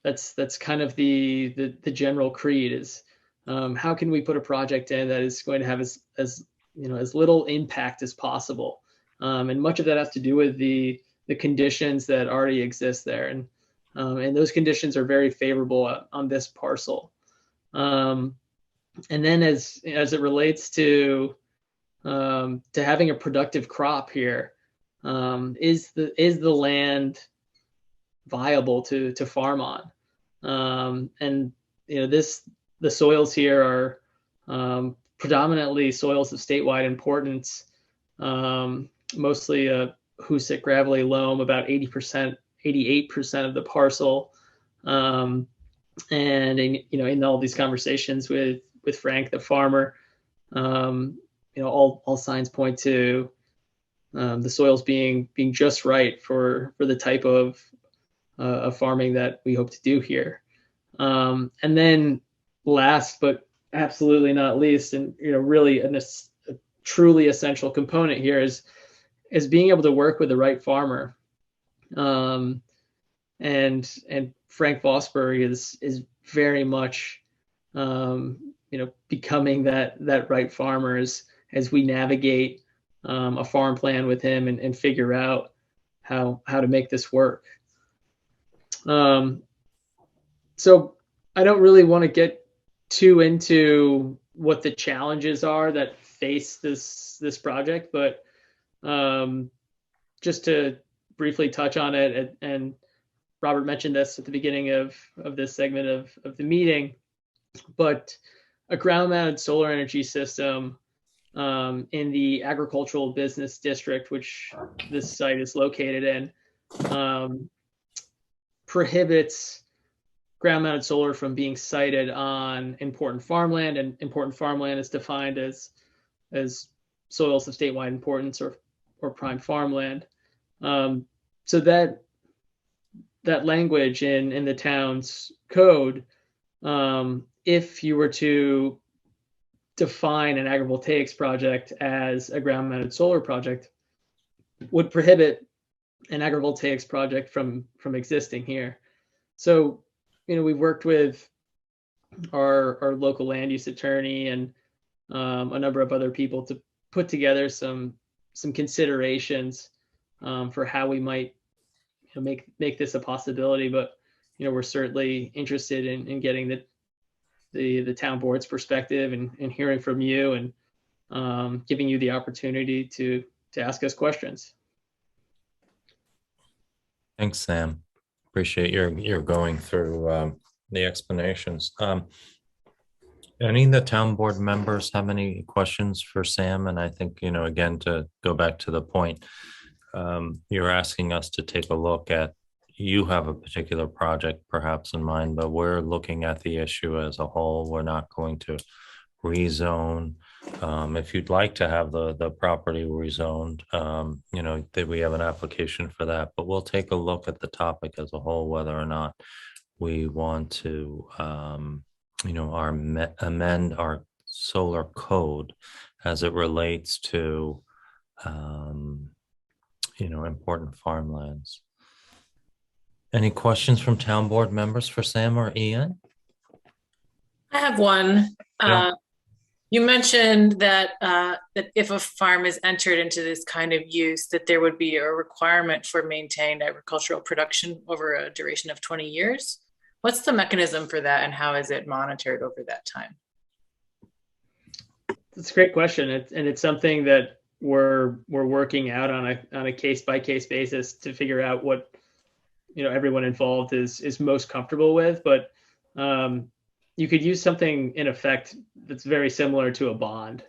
That's kind of the general creed is, how can we put a project in that is going to have as little impact as possible, and much of that has to do with the conditions that already exist there, and those conditions are very favorable on this parcel. And then as it relates to having a productive crop here, is the land viable to farm on? And the soils here are predominantly soils of statewide importance, mostly a Hoosic gravelly loam, about 88% of the parcel. And in all these conversations with Frank, the farmer, all signs point to the soils being just right for the type of farming that we hope to do here. And then last, but absolutely not least, and really a truly essential component here is being able to work with the right farmer. And Frank Vosberg is very much becoming that right farmer as we navigate a farm plan with him and figure out how to make this work. So I don't really want to get too into what the challenges are that face this project, but just to briefly touch on it, and Robert mentioned this at the beginning of this segment of the meeting, but a ground-mounted solar energy system in the agricultural business district, which this site is located in, prohibits ground-mounted solar from being sited on important farmland, and important farmland is defined as soils of statewide importance or prime farmland. So that language in the town's code, if you were to define an agrivoltaics project as a ground-mounted solar project, would prohibit an agrivoltaics project from existing here. So we've worked with our local land use attorney and a number of other people to put together some considerations for how we might make this a possibility. But we're certainly interested in getting the town board's perspective and hearing from you and giving you the opportunity to ask us questions. Thanks, Sam. Appreciate your going through the explanations. Any of the town board members have any questions for Sam? And I think, again, to go back to the point, you're asking us to take a look at, you have a particular project perhaps in mind, but we're looking at the issue as a whole. We're not going to rezone. If you'd like to have the property rezoned, that we have an application for that, but we'll take a look at the topic as a whole, whether or not we want to, amend our solar code as it relates to, important farmlands. Any questions from town board members for Sam or Ian? I have one. Yeah. You mentioned that that if a farm is entered into this kind of use, that there would be a requirement for maintained agricultural production over a duration of 20 years. What's the mechanism for that, and how is it monitored over that time? That's a great question, and it's something that we're working out on a case by case basis to figure out what everyone involved is most comfortable with. But you could use something in effect that's very similar to a bond,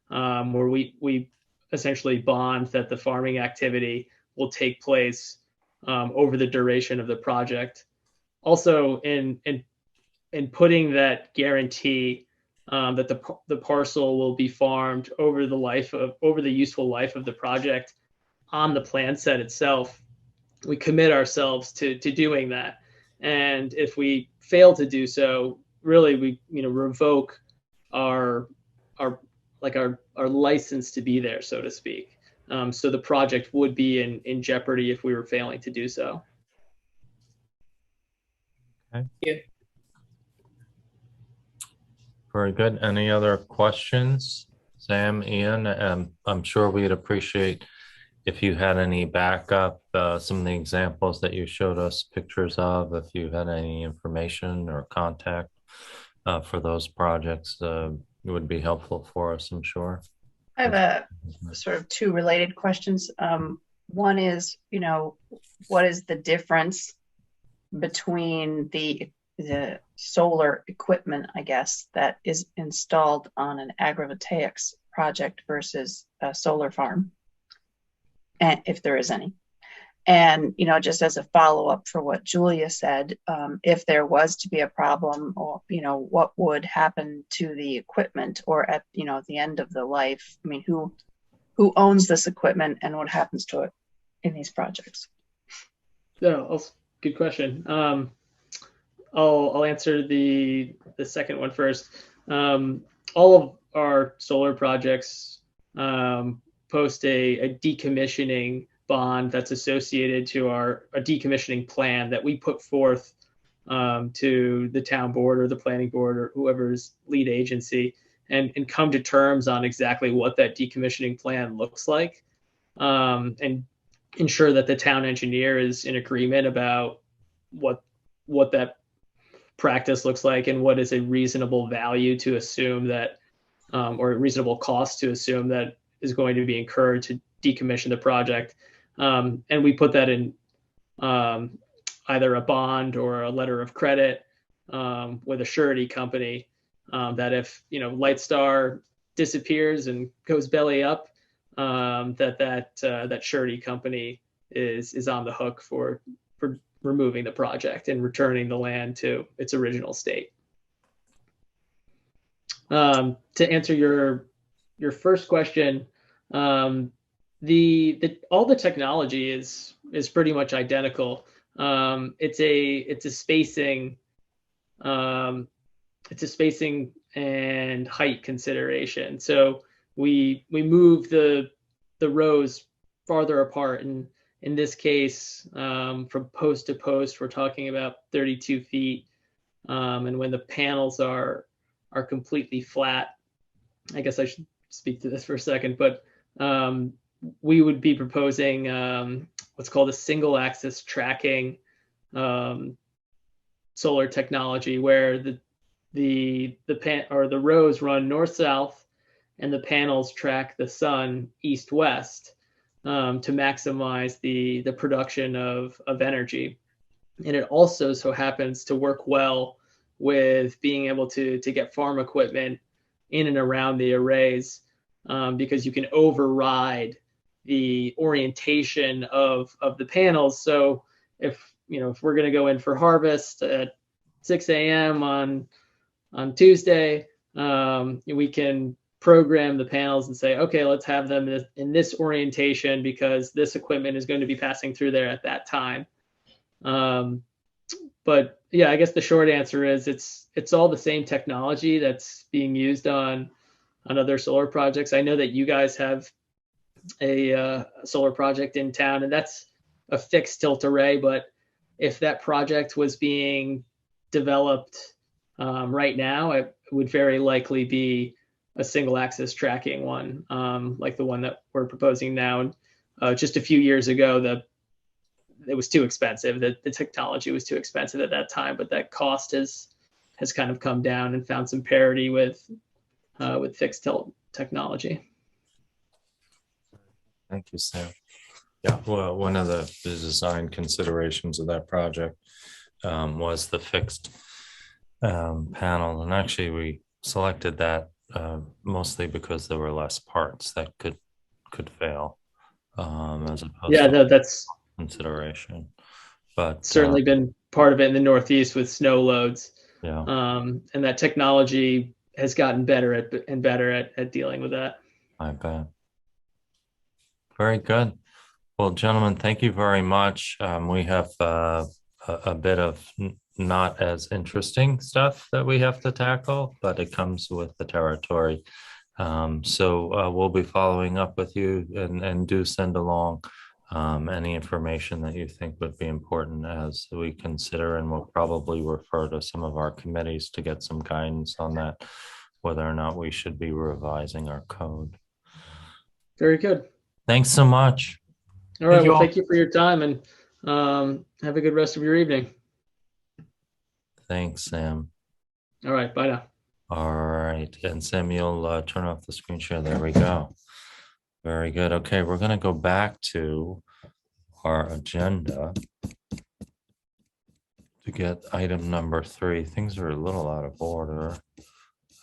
where we essentially bond that the farming activity will take place over the duration of the project. Also, in putting that guarantee that the parcel will be farmed over the useful life of the project on the plan set itself, we commit ourselves to doing that. And if we fail to do so, really we revoke our license to be there, so to speak. So the project would be in jeopardy if we were failing to do so. Okay. Yeah. Very good. Any other questions, Sam, Ian? I'm sure we'd appreciate if you had any backup, some of the examples that you showed us pictures of, if you had any information or contact for those projects, it would be helpful for us, I'm sure. I have a sort of two related questions. One is, what is the difference between the solar equipment, I guess, that is installed on an agrivoltaics project versus a solar farm, and if there is any? And, just as a follow-up for what Julia said, if there was to be a problem, or, what would happen to the equipment, or at, the end of the life? I mean, who owns this equipment and what happens to it in these projects? So, good question. I'll answer the second one first. All of our solar projects post a decommissioning bond that's associated to a decommissioning plan that we put forth to the town board or the planning board or whoever's lead agency, and come to terms on exactly what that decommissioning plan looks like, and ensure that the town engineer is in agreement about what that practice looks like and what is a reasonable value to assume that, or a reasonable cost to assume that is going to be incurred to decommission the project. And we put that in either a bond or a letter of credit with a surety company, that if Lightstar disappears and goes belly up, that surety company is on the hook for removing the project and returning the land to its original state. To answer your first question, all the technology is pretty much identical. It's a spacing and height consideration. So we move the rows farther apart, and in this case, from post to post, we're talking about 32 feet. And when the panels are completely flat, I guess I should speak to this for a second, but we would be proposing what's called a single axis tracking solar technology, where the rows run north south and the panels track the sun east west to maximize the production of energy. And it also so happens to work well with being able to get farm equipment in and around the arrays, because you can override the orientation of the panels. So if we're going to go in for harvest at 6 a.m. on Tuesday, we can program the panels and say, okay, let's have them in this orientation because this equipment is going to be passing through there at that time. But yeah, I guess the short answer is it's all the same technology that's being used on other solar projects. I know that you guys have a solar project in town, and that's a fixed tilt array. But if that project was being developed right now, it would very likely be a single axis tracking one, like the one that we're proposing now. Just a few years ago, it was too expensive. The technology was too expensive at that time, but that cost has kind of come down and found some parity with fixed tilt technology. Thank you, Sam. Yeah, well, one of the design considerations of that project was the fixed panel, and actually we selected that mostly because there were less parts that could fail, as opposed to that's consideration. But certainly been part of it in the Northeast with snow loads. Yeah, and that technology has gotten better at dealing with that. I bet. Very good. Well, gentlemen, thank you very much. We have a bit of not as interesting stuff that we have to tackle, but it comes with the territory. So we'll be following up with you, and do send along any information that you think would be important as we consider, and we'll probably refer to some of our committees to get some guidance on that, whether or not we should be revising our code. Very good. Thanks so much. All right. Well, thank you for your time, and have a good rest of your evening. Thanks, Sam. All right. Bye now. All right. And Sam, you'll turn off the screen share. There we go. Very good. Okay, we're going to go back to our agenda to get item number 3. Things are a little out of order.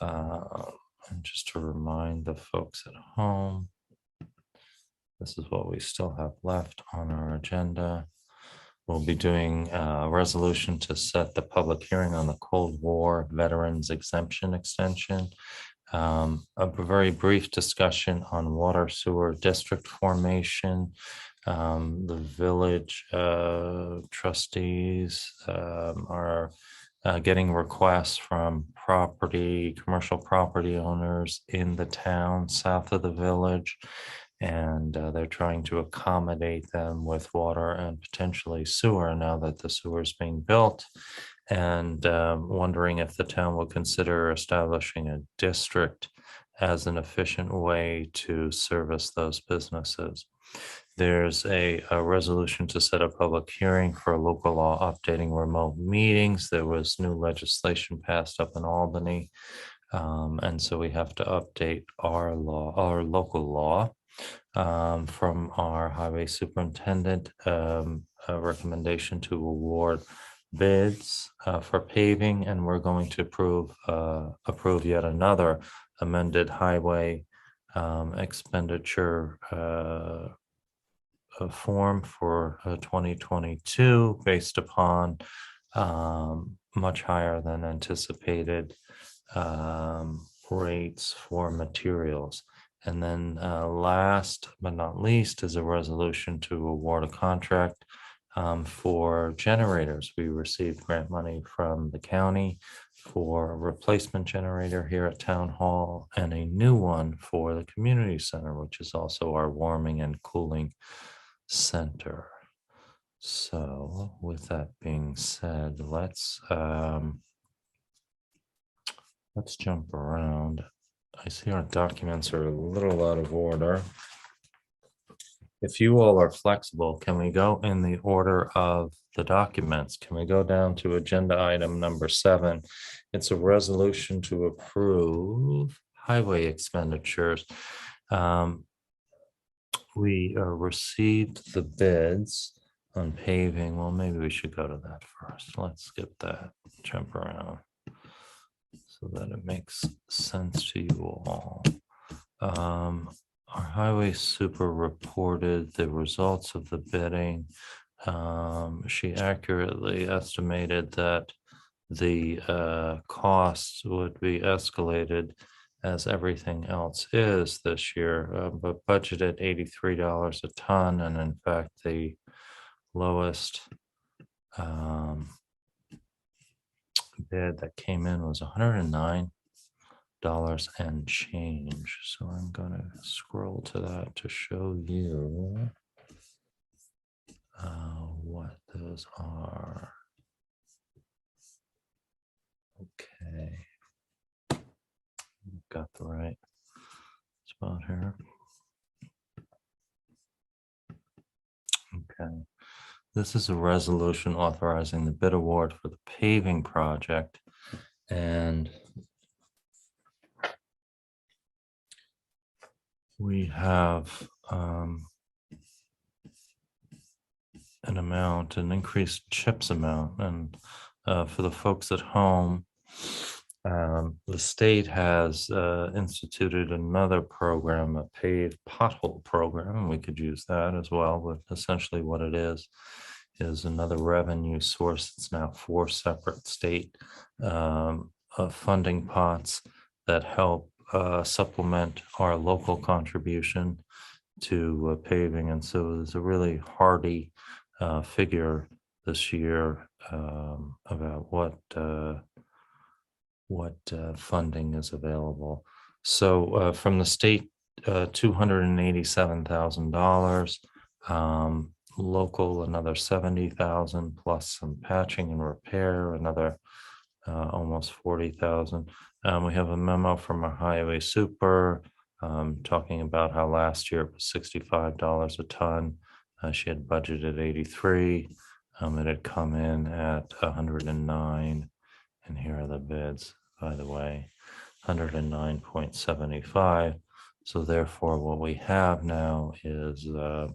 And just to remind the folks at home, this is what we still have left on our agenda. We'll be doing a resolution to set the public hearing on the Cold War Veterans Exemption Extension. A very brief discussion on water sewer district formation. The village trustees are getting requests from commercial property owners in the town south of the village, and they're trying to accommodate them with water and potentially sewer now that the sewer is being built, and wondering if the town will consider establishing a district as an efficient way to service those businesses. There's a resolution to set a public hearing for a local law updating remote meetings. There was new legislation passed up in Albany, and so we have to update our local law. From our highway superintendent, a recommendation to award bids for paving, and we're going to approve yet another amended highway expenditure form for 2022 based upon much higher than anticipated rates for materials. And then last but not least is a resolution to award a contract for generators. We received grant money from the county for a replacement generator here at Town Hall and a new one for the community center, which is also our warming and cooling center. So with that being said, let's Let's jump around. I see our documents are a little out of order. If you all are flexible, can we go in the order of the documents? Can we go down to agenda item number 7? It's a resolution to approve highway expenditures. We received the bids on paving. Well, maybe we should go to that first. Let's skip that, jump around so that it makes sense to you all. Our highway super reported the results of the bidding. She accurately estimated that the costs would be escalated as everything else is this year, but budgeted $83 a ton. And in fact, the lowest bid that came in was $109 and change. So I'm going to scroll to that to show you what those are. Okay. Got the right spot here. Okay. This is a resolution authorizing the bid award for the paving project. And we have an amount, an increased CHIPS amount. And for the folks at home, the state has instituted another program, a paved pothole program, and we could use that as well. But essentially what it is another revenue source. It's now 4 separate state funding pots that help supplement our local contribution to paving. And so there's a really hearty figure this year about what funding is available. So from the state, $287,000, local another 70,000, plus some patching and repair, another almost 40,000. We have a memo from our highway super talking about how last year it was $65 a ton. She had budgeted 83. It had come in at 109. And here are the bids, by the way, 109.75. So therefore, what we have now is an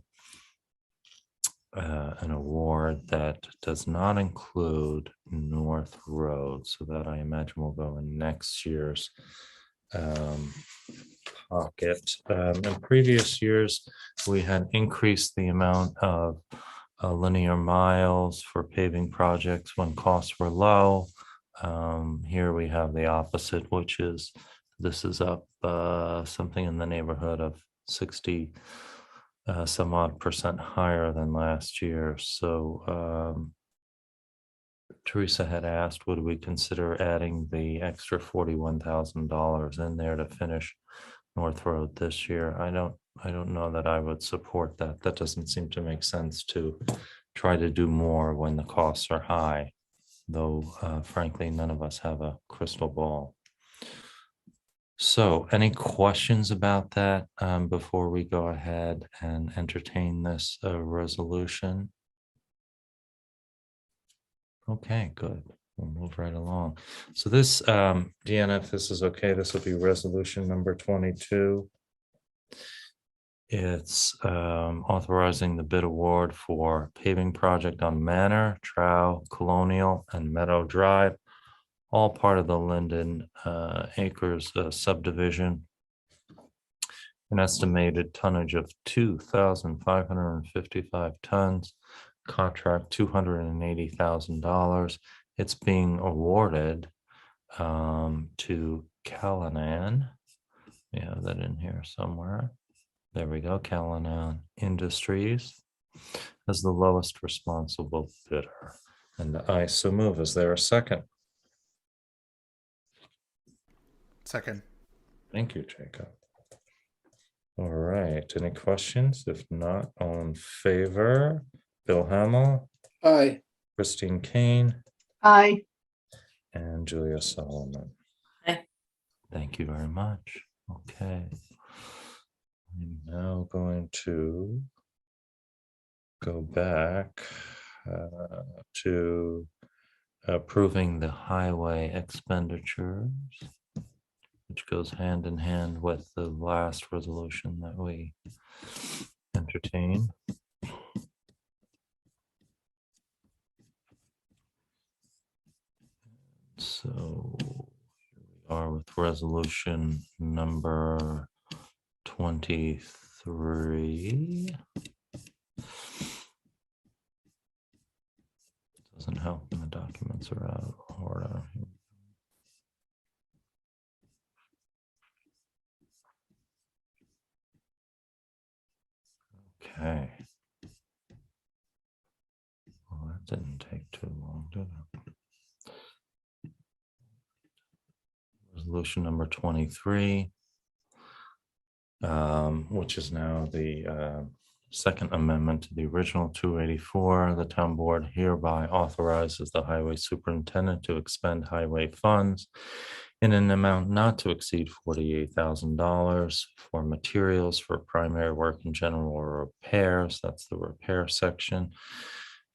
award that does not include North Road. So that I imagine will go in next year's pocket. In previous years, we had increased the amount of linear miles for paving projects when costs were low. Here we have the opposite, which is this is up something in the neighborhood of 60 some odd percent higher than last year. So Teresa had asked, would we consider adding the extra $41,000 in there to finish North Road this year? I don't know that I would support that. That doesn't seem to make sense to try to do more when the costs are high. Though, frankly, none of us have a crystal ball. So any questions about that before we go ahead and entertain this resolution? Okay, good. We'll move right along. So this, Deanna, if this is okay, this will be resolution number 22. It's authorizing the bid award for paving project on Manor, Trow, Colonial, and Meadow Drive, all part of the Linden Acres subdivision. An estimated tonnage of 2,555 tons, contract $280,000. It's being awarded to Callanan. We have that in here somewhere. There we go, Callanan Industries as the lowest responsible bidder. And I so move. Is there a second? Second. Thank you, Jacob. All right, any questions? If not, all in favor? Bill Hamel, Aye. Christine Kane, Aye. and Julia Solomon. Aye. Thank you very much. Okay. I'm now going to go back to approving the highway expenditures, which goes hand in hand with the last resolution that we entertained. So here we are with resolution number 23. Doesn't help when the documents are out of order. Okay. Well, that didn't take too long, did it? Resolution number 23, which is now the second amendment to the original 284. The town board hereby authorizes the highway superintendent to expend highway funds in an amount not to exceed $48,000 for materials for primary work and general repairs. That's the repair section.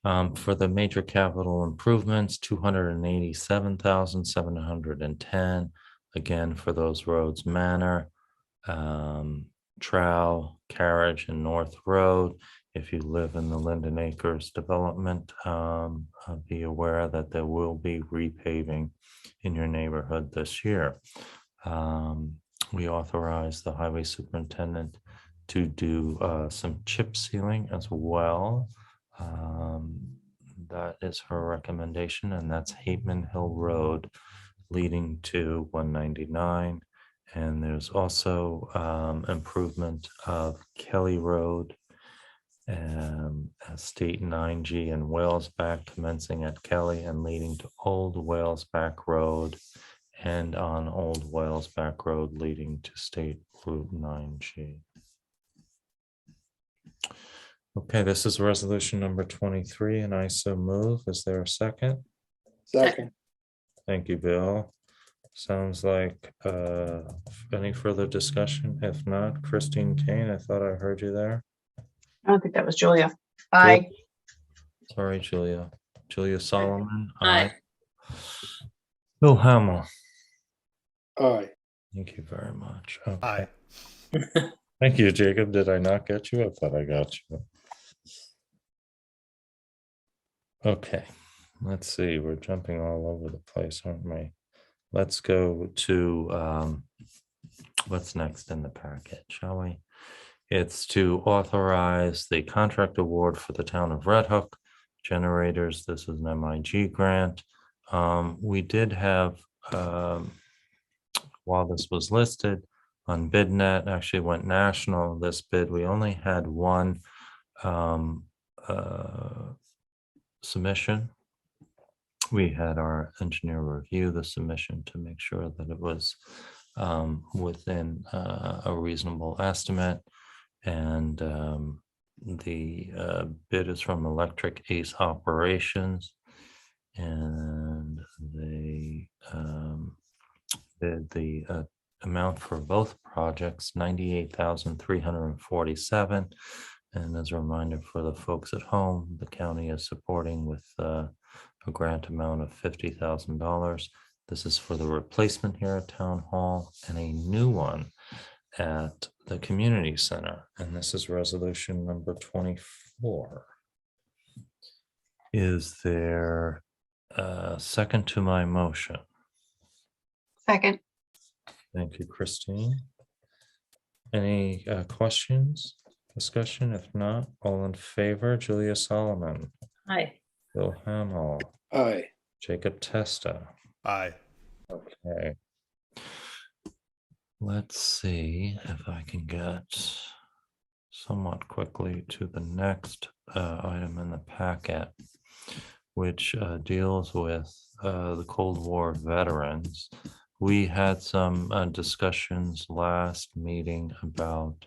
For the major capital improvements, $287,710. Again, for those roads, Manor, Trowel, Carriage, and North Road. If you live in the Linden Acres development, be aware that there will be repaving in your neighborhood this year. We authorize the highway superintendent to do some chip sealing as well. That is her recommendation, and that's Hateman Hill Road leading to 199. And there's also improvement of Kelly Road, State 9G and Whalesback commencing at Kelly and leading to Old Whalesback Road, and on Old Whalesback Road leading to State Route 9G. Okay, this is resolution number 23, and I so move. Is there a second? Second. Thank you, Bill. Sounds like any further discussion? If not, Christine Kane, I thought I heard you there. I don't think that was Julia. Aye. Sorry, Julia. Julia Solomon. Aye. Bill Hamel. Aye. Thank you very much. Okay. Aye. Thank you, Jacob. Did I not get you? I thought I got you. Okay. Let's see. We're jumping all over the place, aren't we? Let's go to what's next in the packet, shall we? It's to authorize the contract award for the town of Red Hook generators. This is an MIG grant. We did have, while this was listed on BidNet, actually went national, this bid, we only had one submission. We had our engineer review the submission to make sure that it was within a reasonable estimate. And the bid is from Electric Ace Operations, and they bid the amount for both projects, $98,347. And as a reminder for the folks at home, the county is supporting with a grant amount of $50,000. This is for the replacement here at Town Hall and a new one at the community center. And this is resolution number 24. Is there a second to my motion? Second. Thank you, Christine. Any questions, discussion? If not, all in favor, Julia Solomon, Aye. Bill Hamel, Aye. Jacob Testa. Aye. Okay. Let's see if I can get somewhat quickly to the next item in the packet, which deals with the Cold War veterans. We had some discussions last meeting about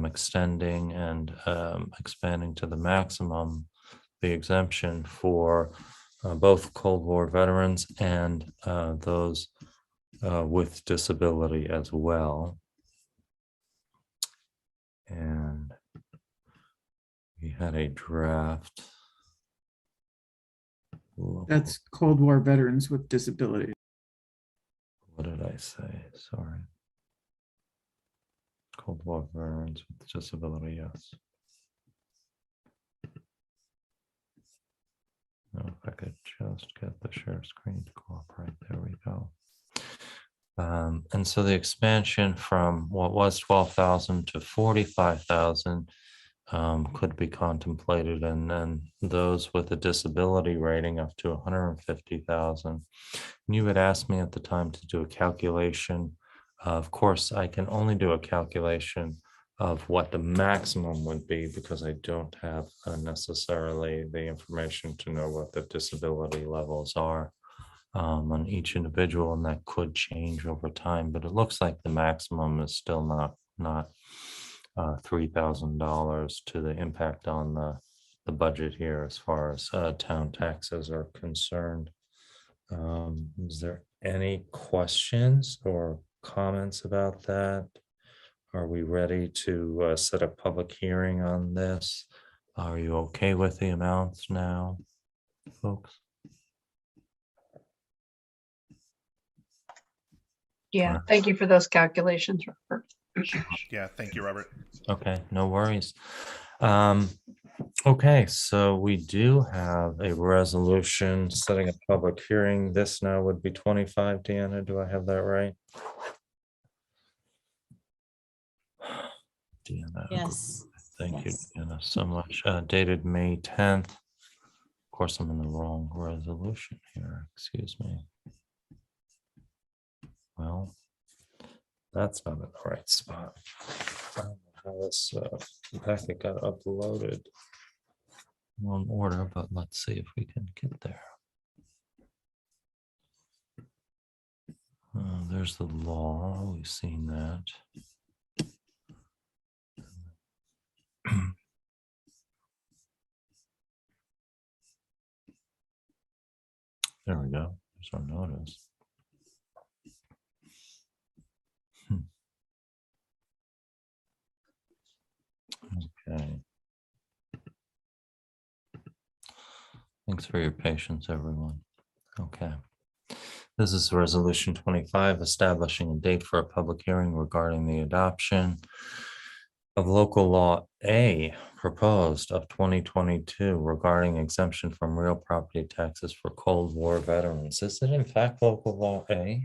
extending and expanding to the maximum the exemption for both Cold War veterans and those with disability as well. And we had a draft. That's Cold War veterans with disabilities. What did I say? Sorry. Cold War veterans with disability, yes. Now, if I could just get the share screen to cooperate, there we go. And so the expansion from what was 12,000 to 45,000 could be contemplated, and then those with a disability rating up to 150,000. You had asked me at the time to do a calculation. Of course, I can only do a calculation of what the maximum would be because I don't have necessarily the information to know what the disability levels are on each individual, and that could change over time. But it looks like the maximum is still not $3,000 to the impact on the budget here as far as town taxes are concerned. Is there any questions or comments about that? Are we ready to set a public hearing on this? Are you okay with the amounts now, folks? Yeah, thank you for those calculations, Robert. Yeah, thank you, Robert. Okay, no worries. Okay, so we do have a resolution setting a public hearing. This now would be 25, Deanna, do I have that right? Deanna. Yes. Thank you, Yes. Deanna, so much. Dated May 10th. Of course, I'm in the wrong resolution here, excuse me. Well, that's not in the right spot. I don't know how this packet got uploaded. Wrong order, but let's see if we can get there. There's the law. We've seen that. There we go. There's our notice. Okay. Thanks for your patience, everyone. Okay. This is Resolution 25, establishing a date for a public hearing regarding the adoption of Local Law A proposed of 2022 regarding exemption from real property taxes for Cold War veterans. Is it in fact Local Law A?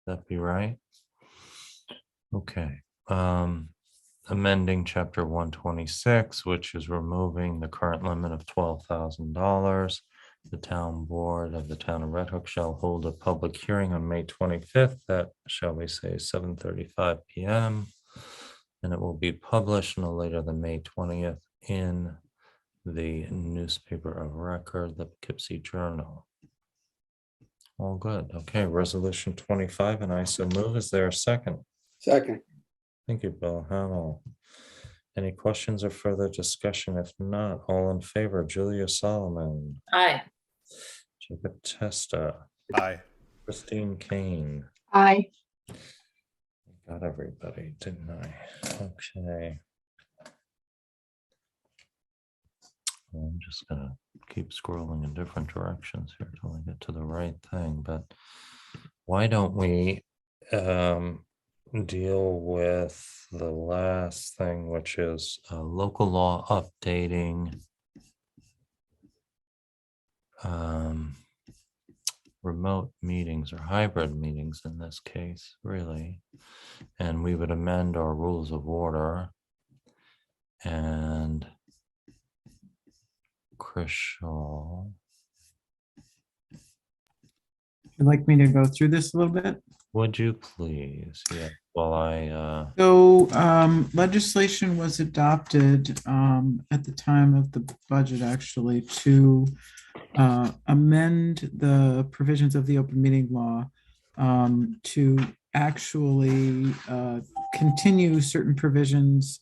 That be right? Okay. Amending Chapter 126, which is removing the current limit of $12,000. The town board of the town of Red Hook shall hold a public hearing on May 25th at, shall we say, 7:35 p.m. And it will be published no later than May 20th in the newspaper of record, the Poughkeepsie Journal. All good. Okay, Resolution 25, and I so move. Is there a second? Second. Thank you, Bill Hamel. Any questions or further discussion? If not, all in favor, Julia Solomon, Aye. Jacob Testa, Aye. Christine Kane. Aye. Got everybody, didn't I? Okay. I'm just gonna keep scrolling in different directions here till I get to the right thing, but why don't we deal with the last thing, which is local law updating remote meetings or hybrid meetings in this case, really. And we would amend our rules of order. And Chris Shaw. You'd like me to go through this a little bit? Would you please? Yeah, well, So legislation was adopted at the time of the budget, actually, to amend the provisions of the open meeting law to actually continue certain provisions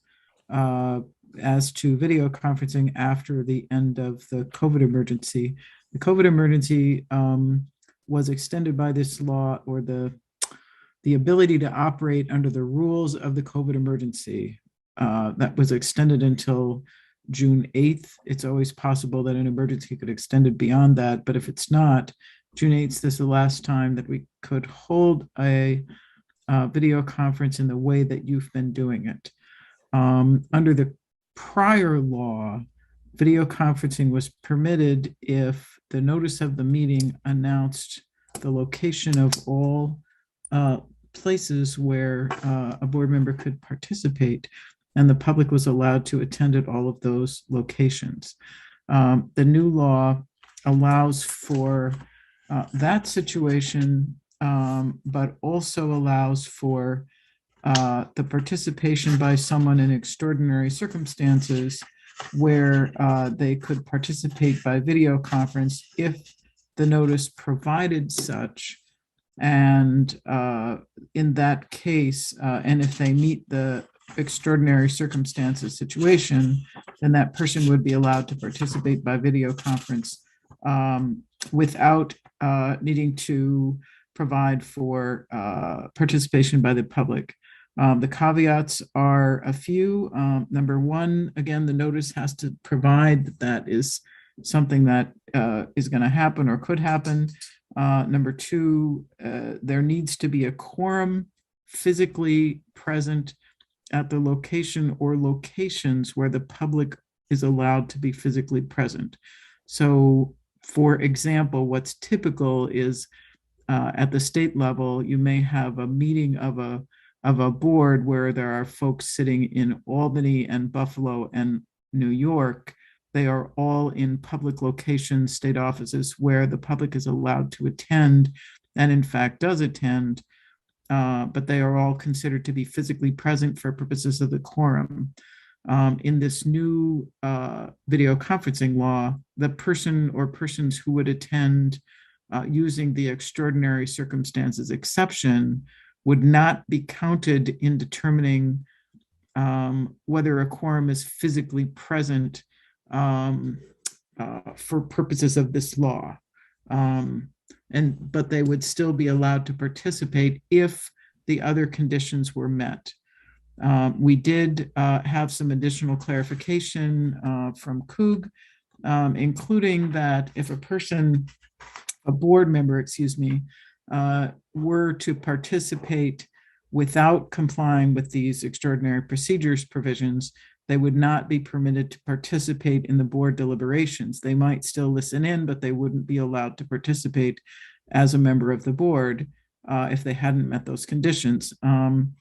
as to video conferencing after the end of the COVID emergency. The COVID emergency was extended by this law, or the ability to operate under the rules of the COVID emergency. That was extended until June 8th. It's always possible that an emergency could extend it beyond that, but if it's not, June 8th is the last time that we could hold a video conference in the way that you've been doing it. Under the prior law, video conferencing was permitted if the notice of the meeting announced the location of all places where a board member could participate, and the public was allowed to attend at all of those locations. The new law allows for that situation, but also allows for the participation by someone in extraordinary circumstances where they could participate by video conference if the notice provided such. And in that case, and if they meet the extraordinary circumstances situation, then that person would be allowed to participate by video conference without needing to provide for participation by the public. The caveats are a few. Number one, again, the notice has to provide that that is something that is going to happen or could happen. Number two, there needs to be a quorum physically present at the location or locations where the public is allowed to be physically present. So, for example, what's typical is at the state level, you may have a meeting of a board where there are folks sitting in Albany and Buffalo and New York. They are all in public locations, state offices, where the public is allowed to attend and in fact does attend, but they are all considered to be physically present for purposes of the quorum. In this new video conferencing law, the person or persons who would attend using the extraordinary circumstances exception would not be counted in determining whether a quorum is physically present for purposes of this law. But they would still be allowed to participate if the other conditions were met. We did have some additional clarification from Coog, including that if a board member, were to participate without complying with these extraordinary procedures provisions, they would not be permitted to participate in the board deliberations. They might still listen in, but they wouldn't be allowed to participate as a member of the board if they hadn't met those conditions. And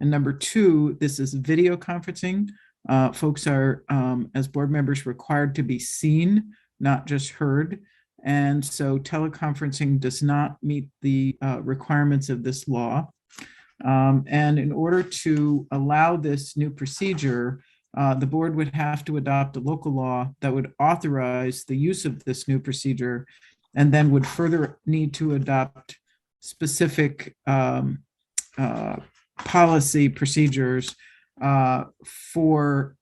number two, this is video conferencing. Folks are, as board members, required to be seen, not just heard. And so teleconferencing does not meet the requirements of this law. And in order to allow this new procedure, the board would have to adopt a local law that would authorize the use of this new procedure, and then would further need to adopt specific policy procedures for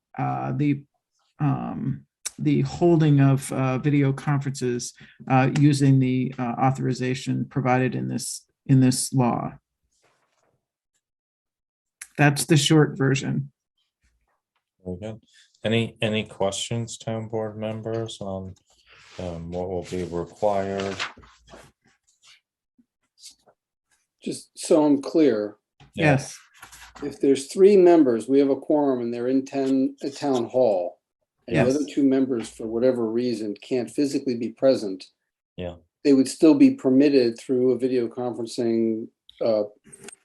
the holding of video conferences using the authorization provided in this law. That's the short version. Very good. Any questions, town board members, on what will be required? Just so I'm clear, Yes. if there's 3 members, we have a quorum and they're in a town hall, and the Yes. other 2 members, for whatever reason, can't physically be present, Yeah. they would still be permitted through a video conferencing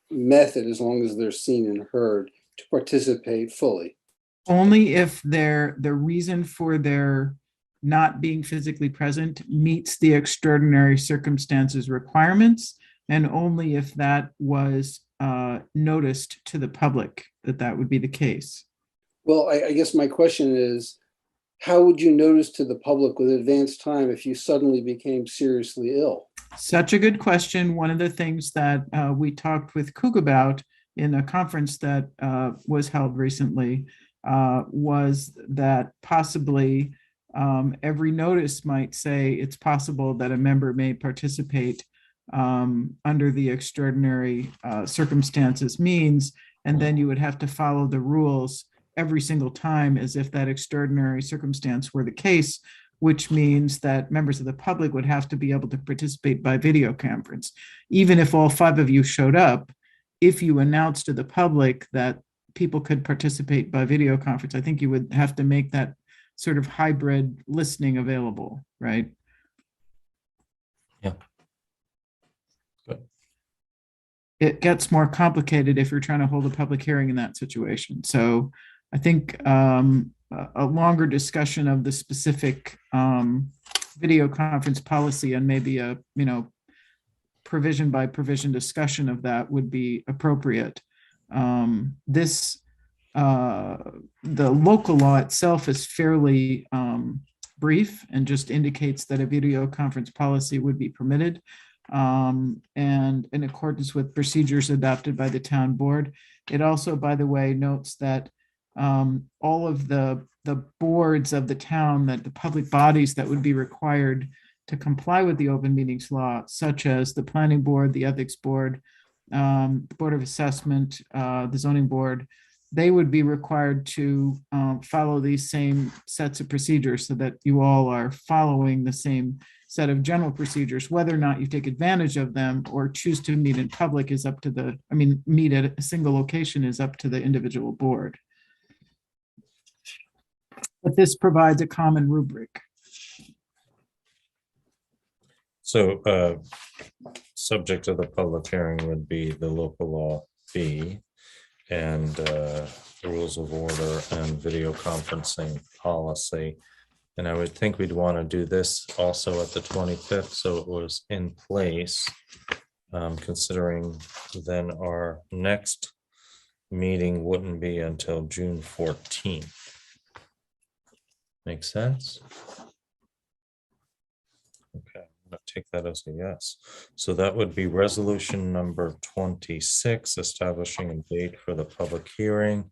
method, as long as they're seen and heard, to participate fully. Only if the reason for their not being physically present meets the extraordinary circumstances requirements, and only if that was noticed to the public that would be the case. Well, I guess my question is, how would you notice to the public with advance time if you suddenly became seriously ill? Such a good question. One of the things that we talked with Coog about in a conference that was held recently was that possibly every notice might say it's possible that a member may participate under the extraordinary circumstances means, and then you would have to follow the rules every single time as if that extraordinary circumstance were the case, which means that members of the public would have to be able to participate by video conference. Even if all 5 of you showed up, if you announced to the public that people could participate by video conference, I think you would have to make that sort of hybrid listening available, right? Yeah. Good. It gets more complicated if you're trying to hold a public hearing in that situation. So I think a longer discussion of the specific video conference policy and maybe a, provision by provision discussion of that would be appropriate. The local law itself is fairly brief and just indicates that a video conference policy would be permitted, and in accordance with procedures adopted by the town board. It also, by the way, notes that all of the boards of the town, that the public bodies that would be required to comply with the open meetings law, such as the planning board, the ethics board, the board of assessment, the zoning board, they would be required to follow these same sets of procedures, so that you all are following the same set of general procedures. Whether or not you take advantage of them or choose to meet in public is up to meet at a single location is up to the individual board. But this provides a common rubric. So subject to the public hearing would be the local law B and the rules of order and video conferencing policy. And I would think we'd want to do this also at the 25th, so it was in place, considering then our next meeting wouldn't be until June 14th. Make sense? Okay, I'm going to take that as a yes. So that would be resolution number 26, establishing a date for the public hearing.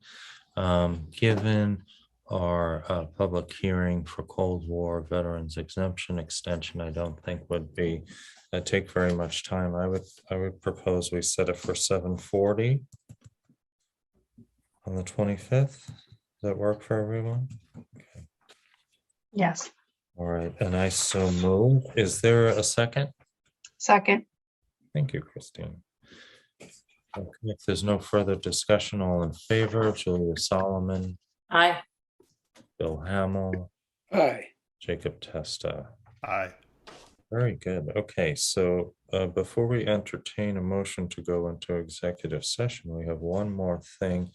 Given our public hearing for Cold War veterans exemption extension, I don't think would be take very much time. I would propose we set it for 7:40 on the 25th. Does that work for everyone? Okay. Yes. All right, and I so move. Is there a second? Second. Thank you, Christine. Okay, if there's no further discussion, all in favor, Julia Solomon, Aye. Bill Hamel, Aye. Jacob Testa. Aye. Very good. Okay, so before we entertain a motion to go into executive session, we have one more thing,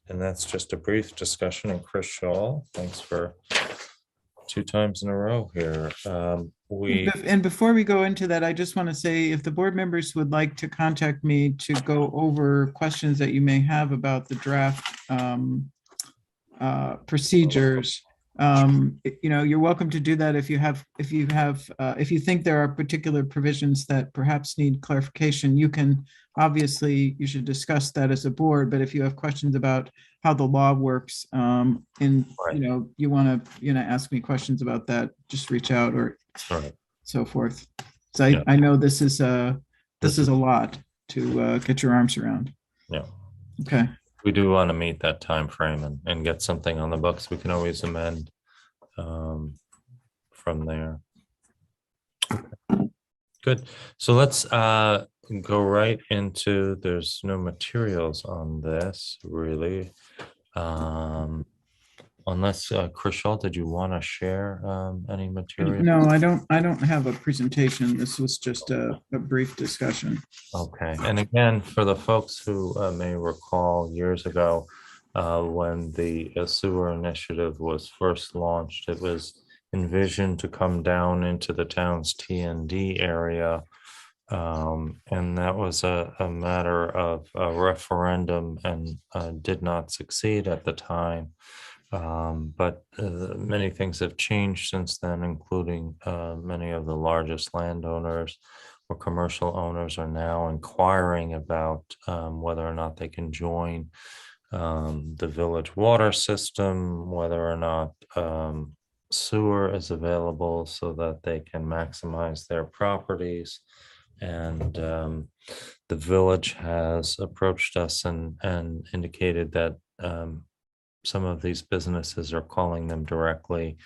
and that's just a brief discussion. And Chris Shaw, thanks for 2 times in a row here. And before we go into that, I just want to say, if the board members would like to contact me to go over questions that you may have about the draft procedures, you're welcome to do that. If you think there are particular provisions that perhaps need clarification, you should discuss that as a board. But if you have questions about how the law works, you want to ask me questions about that, just reach out or so forth. So I know this is a lot to get your arms around. Yeah. Okay. We do want to meet that time frame and get something on the books. We can always amend from there. Okay. Good. So let's go right into, there's no materials on this really. Unless Chris Shaw, did you want to share any material? No, I don't have a presentation. This was just a brief discussion. Okay. And again, for the folks who may recall years ago, when the sewer initiative was first launched, it was envisioned to come down into the town's T&D area. And that was a matter of a referendum and did not succeed at the time. But many things have changed since then, including many of the largest landowners or commercial owners are now inquiring about whether or not they can join the village water system, whether or not sewer is available so that they can maximize their properties. And the village has approached us and indicated that some of these businesses are calling them directly.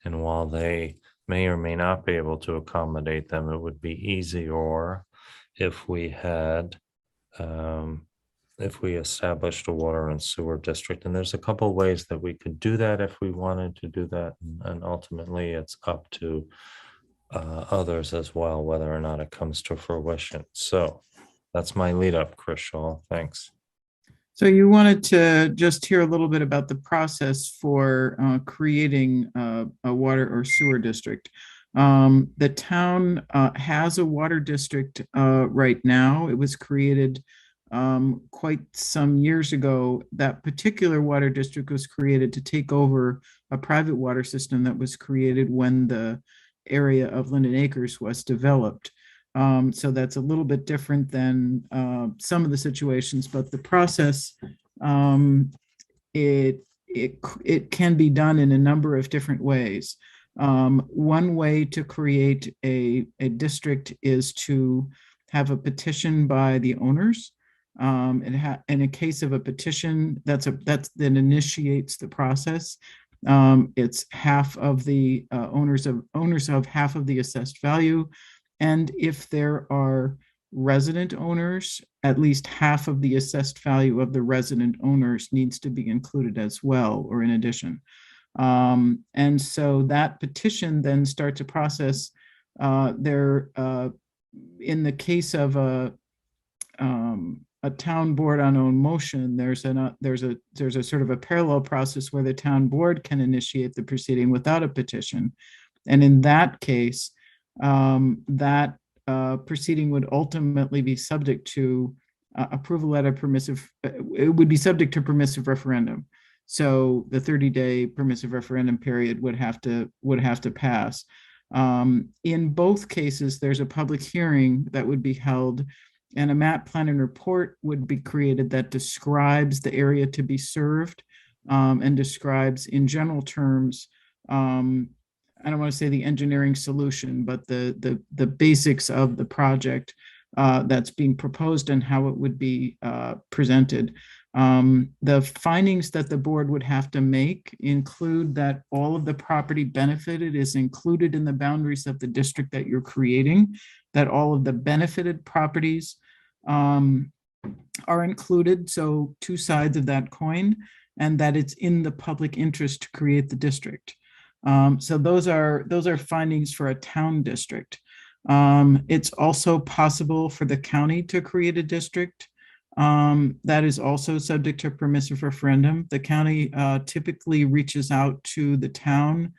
And while they may or may not be able to accommodate them, it would be easier if we had if we established a water and sewer district. And there's a couple ways that we could do that if we wanted to do that. And ultimately, it's up to others as well, whether or not it comes to fruition. So that's my lead up, Chris Shaw. Thanks. So you wanted to just hear a little bit about the process for creating a water or sewer district. The town has a water district right now. It was created quite some years ago. That particular water district was created to take over a private water system that was created when the area of Linden Acres was developed. So that's a little bit different than some of the situations, but the process, it can be done in a number of different ways. One way to create a district is to have a petition by the owners. In a case of a petition, that initiates the process. It's half of the owners of half of the assessed value. And if there are resident owners, at least half of the assessed value of the resident owners needs to be included as well, or in addition. And so that petition then starts a process. In the case of a town board on own motion, there's a sort of a parallel process where the town board can initiate the proceeding without a petition. And in that case, that proceeding would ultimately be subject to approval at a permissive, it would be subject to permissive referendum. So the 30-day permissive referendum period would have to pass. In both cases, there's a public hearing that would be held, and a map plan and report would be created that describes the area to be served and describes in general terms, I don't want to say the engineering solution, but the basics of the project that's being proposed and how it would be presented. The findings that the board would have to make include that all of the property benefited is included in the boundaries of the district that you're creating, that all of the benefited properties are included, so two sides of that coin, and that it's in the public interest to create the district. So those are findings for a town district. It's also possible for the county to create a district that is also subject to permissive referendum. The county typically reaches out to the town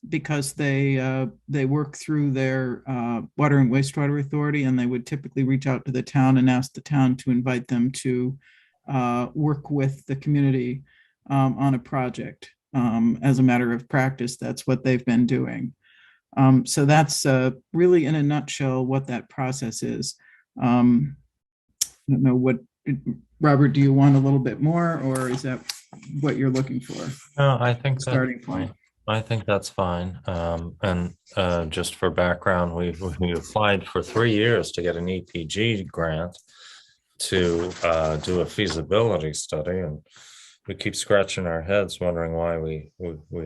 because they work through their water and wastewater authority, and they would typically reach out to the town and ask the town to invite them to work with the community on a project. As a matter of practice, that's what they've been doing. So that's really in a nutshell what that process is. I don't know what, Robert, do you want a little bit more, or is that what you're looking for? No, I think Starting that's point. fine. I think that's fine. And just for background, we applied for 3 years to get an EPG grant to do a feasibility study, and we keep scratching our heads wondering why we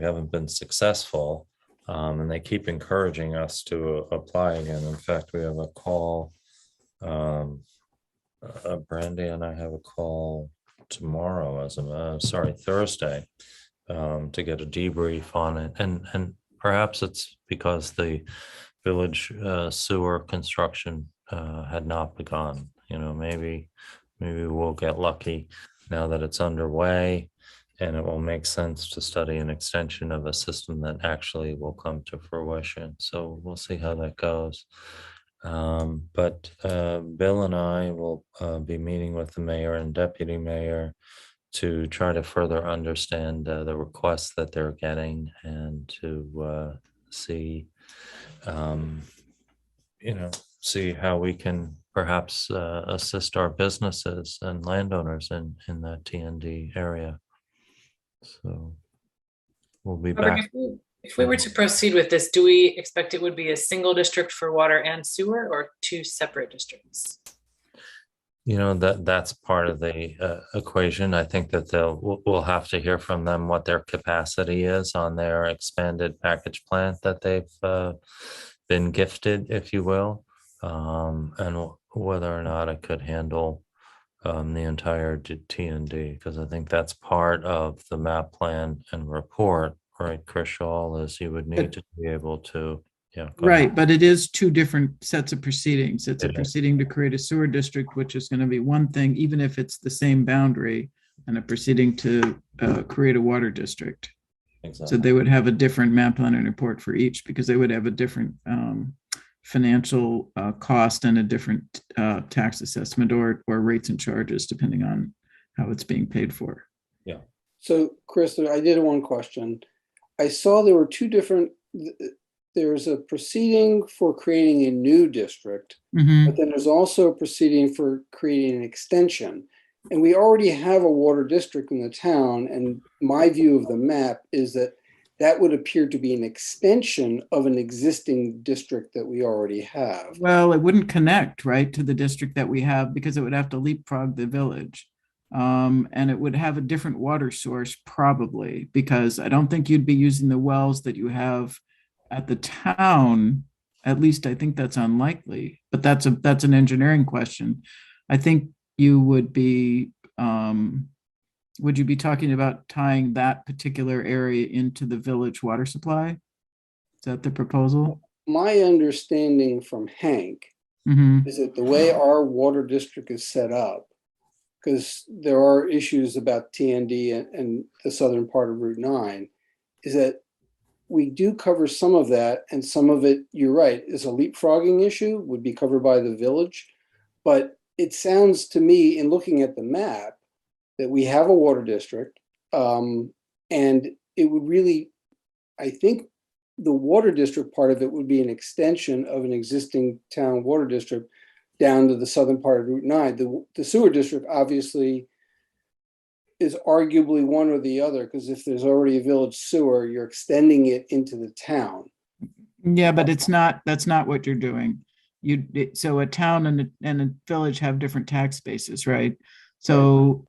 haven't been successful. And they keep encouraging us to apply again. In fact, we have a call. Brandy and I have a call tomorrow, Thursday, to get a debrief on it. And perhaps it's because the village sewer construction had not begun. You know, maybe we'll get lucky now that it's underway, and it will make sense to study an extension of a system that actually will come to fruition. So we'll see how that goes. But Bill and I will be meeting with the mayor and deputy mayor to try to further understand the requests that they're getting, and to see how we can perhaps assist our businesses and landowners in that TND area. So we'll be Robert, back. If we were to proceed with this, do we expect it would be a single district for water and sewer or two separate districts? That's part of the equation. I think that we'll have to hear from them what their capacity is on their expanded package plant that they've been gifted, if you will, and whether or not it could handle the entire T&D, because I think that's part of the map plan and report, right, Chris Shaw, is you would need to be able to, yeah. go ahead. Right, but it is two different sets of proceedings. It's a It is. proceeding to create a sewer district, which is going to be one thing, even if it's the same boundary, and a proceeding to create a water district. So Exactly. they would have a different map plan and report for each, because they would have a different financial cost and a different tax assessment or rates and charges, depending on how it's being paid for. Yeah. So, Chris, I did have one question. I saw there were two different, there's a proceeding for creating a new district, Mhm. but then there's also a proceeding for creating an extension. And we already have a water district in the town, and my view of the map is that that would appear to be an extension of an existing district that we already have. Well, it wouldn't connect, right, to the district that we have, because it would have to leapfrog the village. And it would have a different water source probably, because I don't think you'd be using the wells that you have at the town. At least I think that's unlikely, but that's an engineering question. I think you would be, would you be talking about tying that particular area into the village water supply? Is that the proposal? My understanding from Hank Mhm. is that the way our water district is set up, because there are issues about TND and the southern part of Route 9, is that we do cover some of that, and some of it, you're right, is a leapfrogging issue, would be covered by the village. But it sounds to me, in looking at the map, that we have a water district, and it would really, I think the water district part of it would be an extension of an existing town water district down to the southern part of Route 9. The sewer district obviously is arguably one or the other, because if there's already a village sewer, you're extending it into the town. Yeah, but that's not what you're doing. So a town and a village have different tax bases, right? So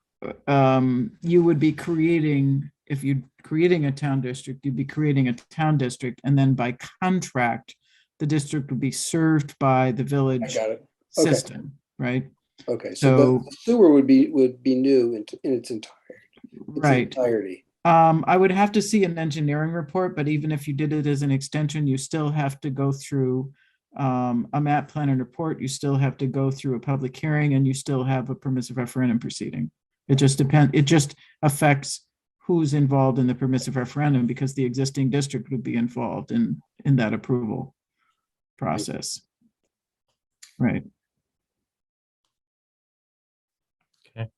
you would be creating, if you're creating a town district, you'd be creating a town district, and then by contract, the district would be served by the I village got it. Okay. system, right? Okay, so So- the sewer would be new in its Right. entirety. I would have to see an engineering report, but even if you did it as an extension, you still have to go through a map plan and report. You still have to go through a public hearing, and you still have a permissive referendum proceeding. It just depends. It just affects who's involved in the permissive referendum, because the existing district would be involved in that approval process. Right. Okay.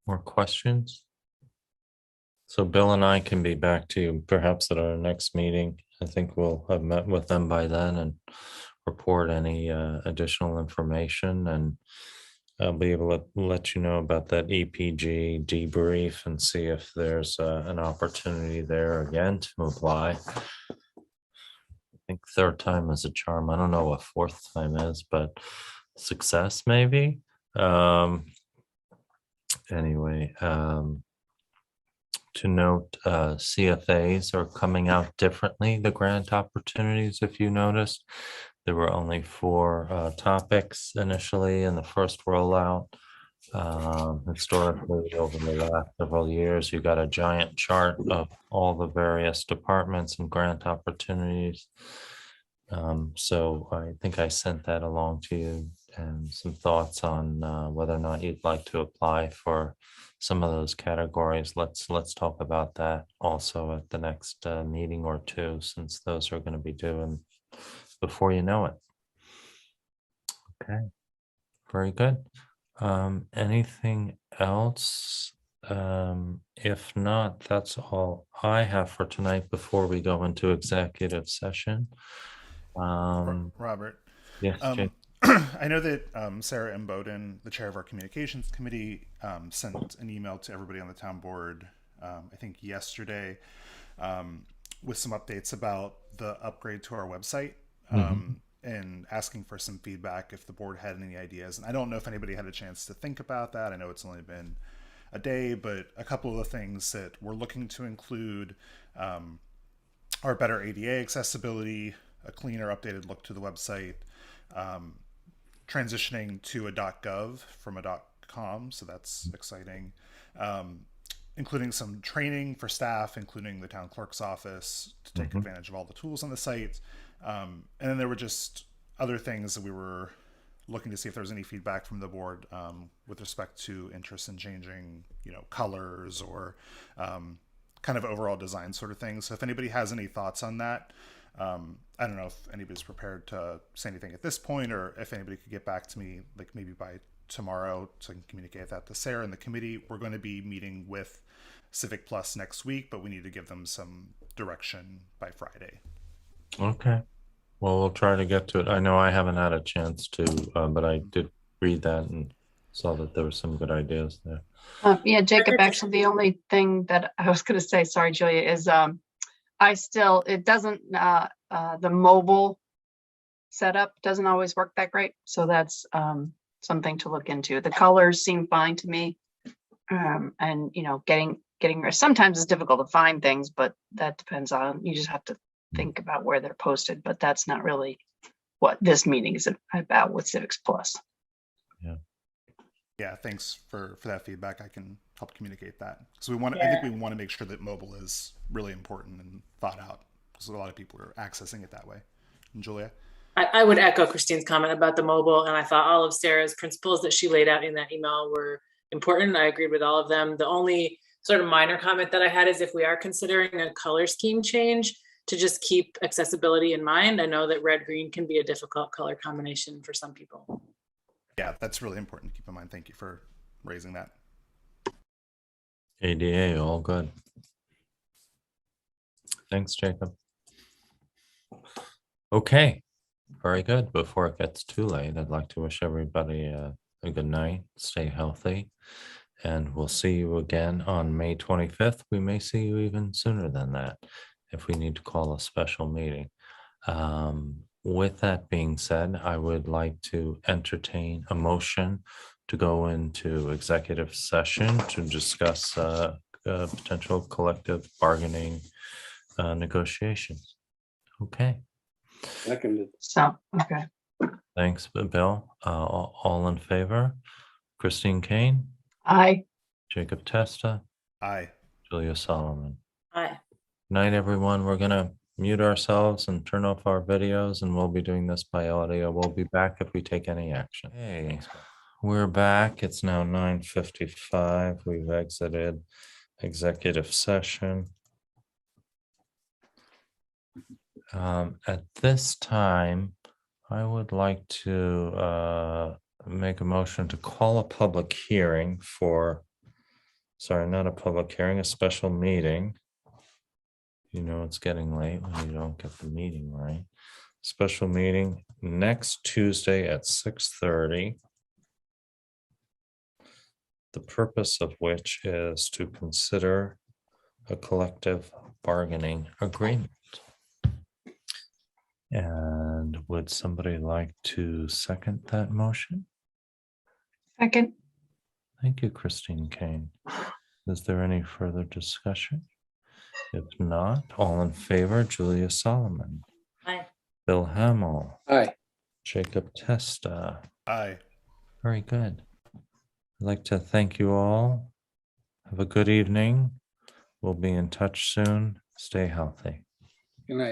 More questions? So Bill and I can be back to you perhaps at our next meeting. I think we'll have met with them by then and report any additional information, and I'll be able to let you know about that EPG debrief and see if there's an opportunity there again to apply. I think third time is a charm. I don't know what fourth time is, but success maybe. Anyway, to note, CFAs are coming out differently, the grant opportunities, if you noticed. There were only 4 topics initially in the first rollout. Historically, over the last several years, you got a giant chart of all the various departments and grant opportunities. So I think I sent that along to you, and some thoughts on whether or not you'd like to apply for some of those categories. Let's talk about that also at the next meeting or two, since those are going to be due before you know it. Okay, very good. Anything else? If not, that's all I have for tonight before we go into executive session. Robert. Yes, Jay. I know that Sarah M. Bowden, the chair of our communications committee, sent an email to everybody on the town board, I think yesterday, with some updates about the upgrade to our website. And asking for some feedback if the board had any ideas. And I don't know if anybody had a chance to think about that. I know it's only been a day, but a couple of the things that we're looking to include are better ADA accessibility, a cleaner, updated look to the website, transitioning to a .gov from a .com, so that's exciting. Including some training for staff, including the town clerk's office, to take advantage of all the tools on the site. And then there were just other things that we were looking to see if there was any feedback from the board with respect to interest in changing, colors or kind of overall design sort of things. So if anybody has any thoughts on that, I don't know if anybody's prepared to say anything at this point, or if anybody could get back to me, like maybe by tomorrow, so I can communicate that to Sarah and the committee. We're going to be meeting with Civic Plus next week, but we need to give them some direction by Friday. Okay. Well, we'll try to get to it. I know I haven't had a chance to, but I did read that and saw that there were some good ideas there. Yeah, Jacob, actually, the only thing that I was going to say, sorry, Julia, is it doesn't, the mobile setup doesn't always work that great. So that's something to look into. The colors seem fine to me. And, getting sometimes it's difficult to find things, but that depends on, you just have to think about where they're posted, but that's not really what this meeting is about with Civics Plus. Yeah, thanks for that feedback. I can help communicate that. So I think we want to make sure that mobile is really important and thought out, because a lot of people are accessing it that way. And Julia? I would echo Christine's comment about the mobile, and I thought all of Sarah's principles that she laid out in that email were important. I agreed with all of them. The only sort of minor comment that I had is if we are considering a color scheme change, to just keep accessibility in mind. I know that red-green can be a difficult color combination for some people. Yeah, that's really important to keep in mind. Thank you for raising that. ADA, all good. Thanks, Jacob. Okay, very good. Before it gets too late, I'd like to wish everybody a good night. Stay healthy. And we'll see you again on May 25th. We may see you even sooner than that if we need to call a special meeting. With that being said, I would like to entertain a motion to go into executive session to discuss potential collective bargaining negotiations. Okay. Seconded. So, okay. Thanks, Bill. All in favor? Christine Kane? Aye. Jacob Testa? Aye. Julia Solomon? Aye. Night, everyone. We're going to mute ourselves and turn off our videos, and we'll be doing this by audio. We'll be back if we take any action. Hey, we're back. It's now 9:55. We've exited executive session. At this time, I would like to make a motion to call a public hearing for, sorry, not a public hearing, a special meeting. It's getting late when you don't get the meeting right. Special meeting next Tuesday at 6:30. The purpose of which is to consider a collective bargaining agreement. And would somebody like to second that motion? Second. Thank you, Christine Kane. Is there any further discussion? If not, all in favor, Julia Solomon. Aye. Bill Hamill. Aye. Jacob Testa. Aye. Very good. I'd like to thank you all. Have a good evening. We'll be in touch soon. Stay healthy. Good night.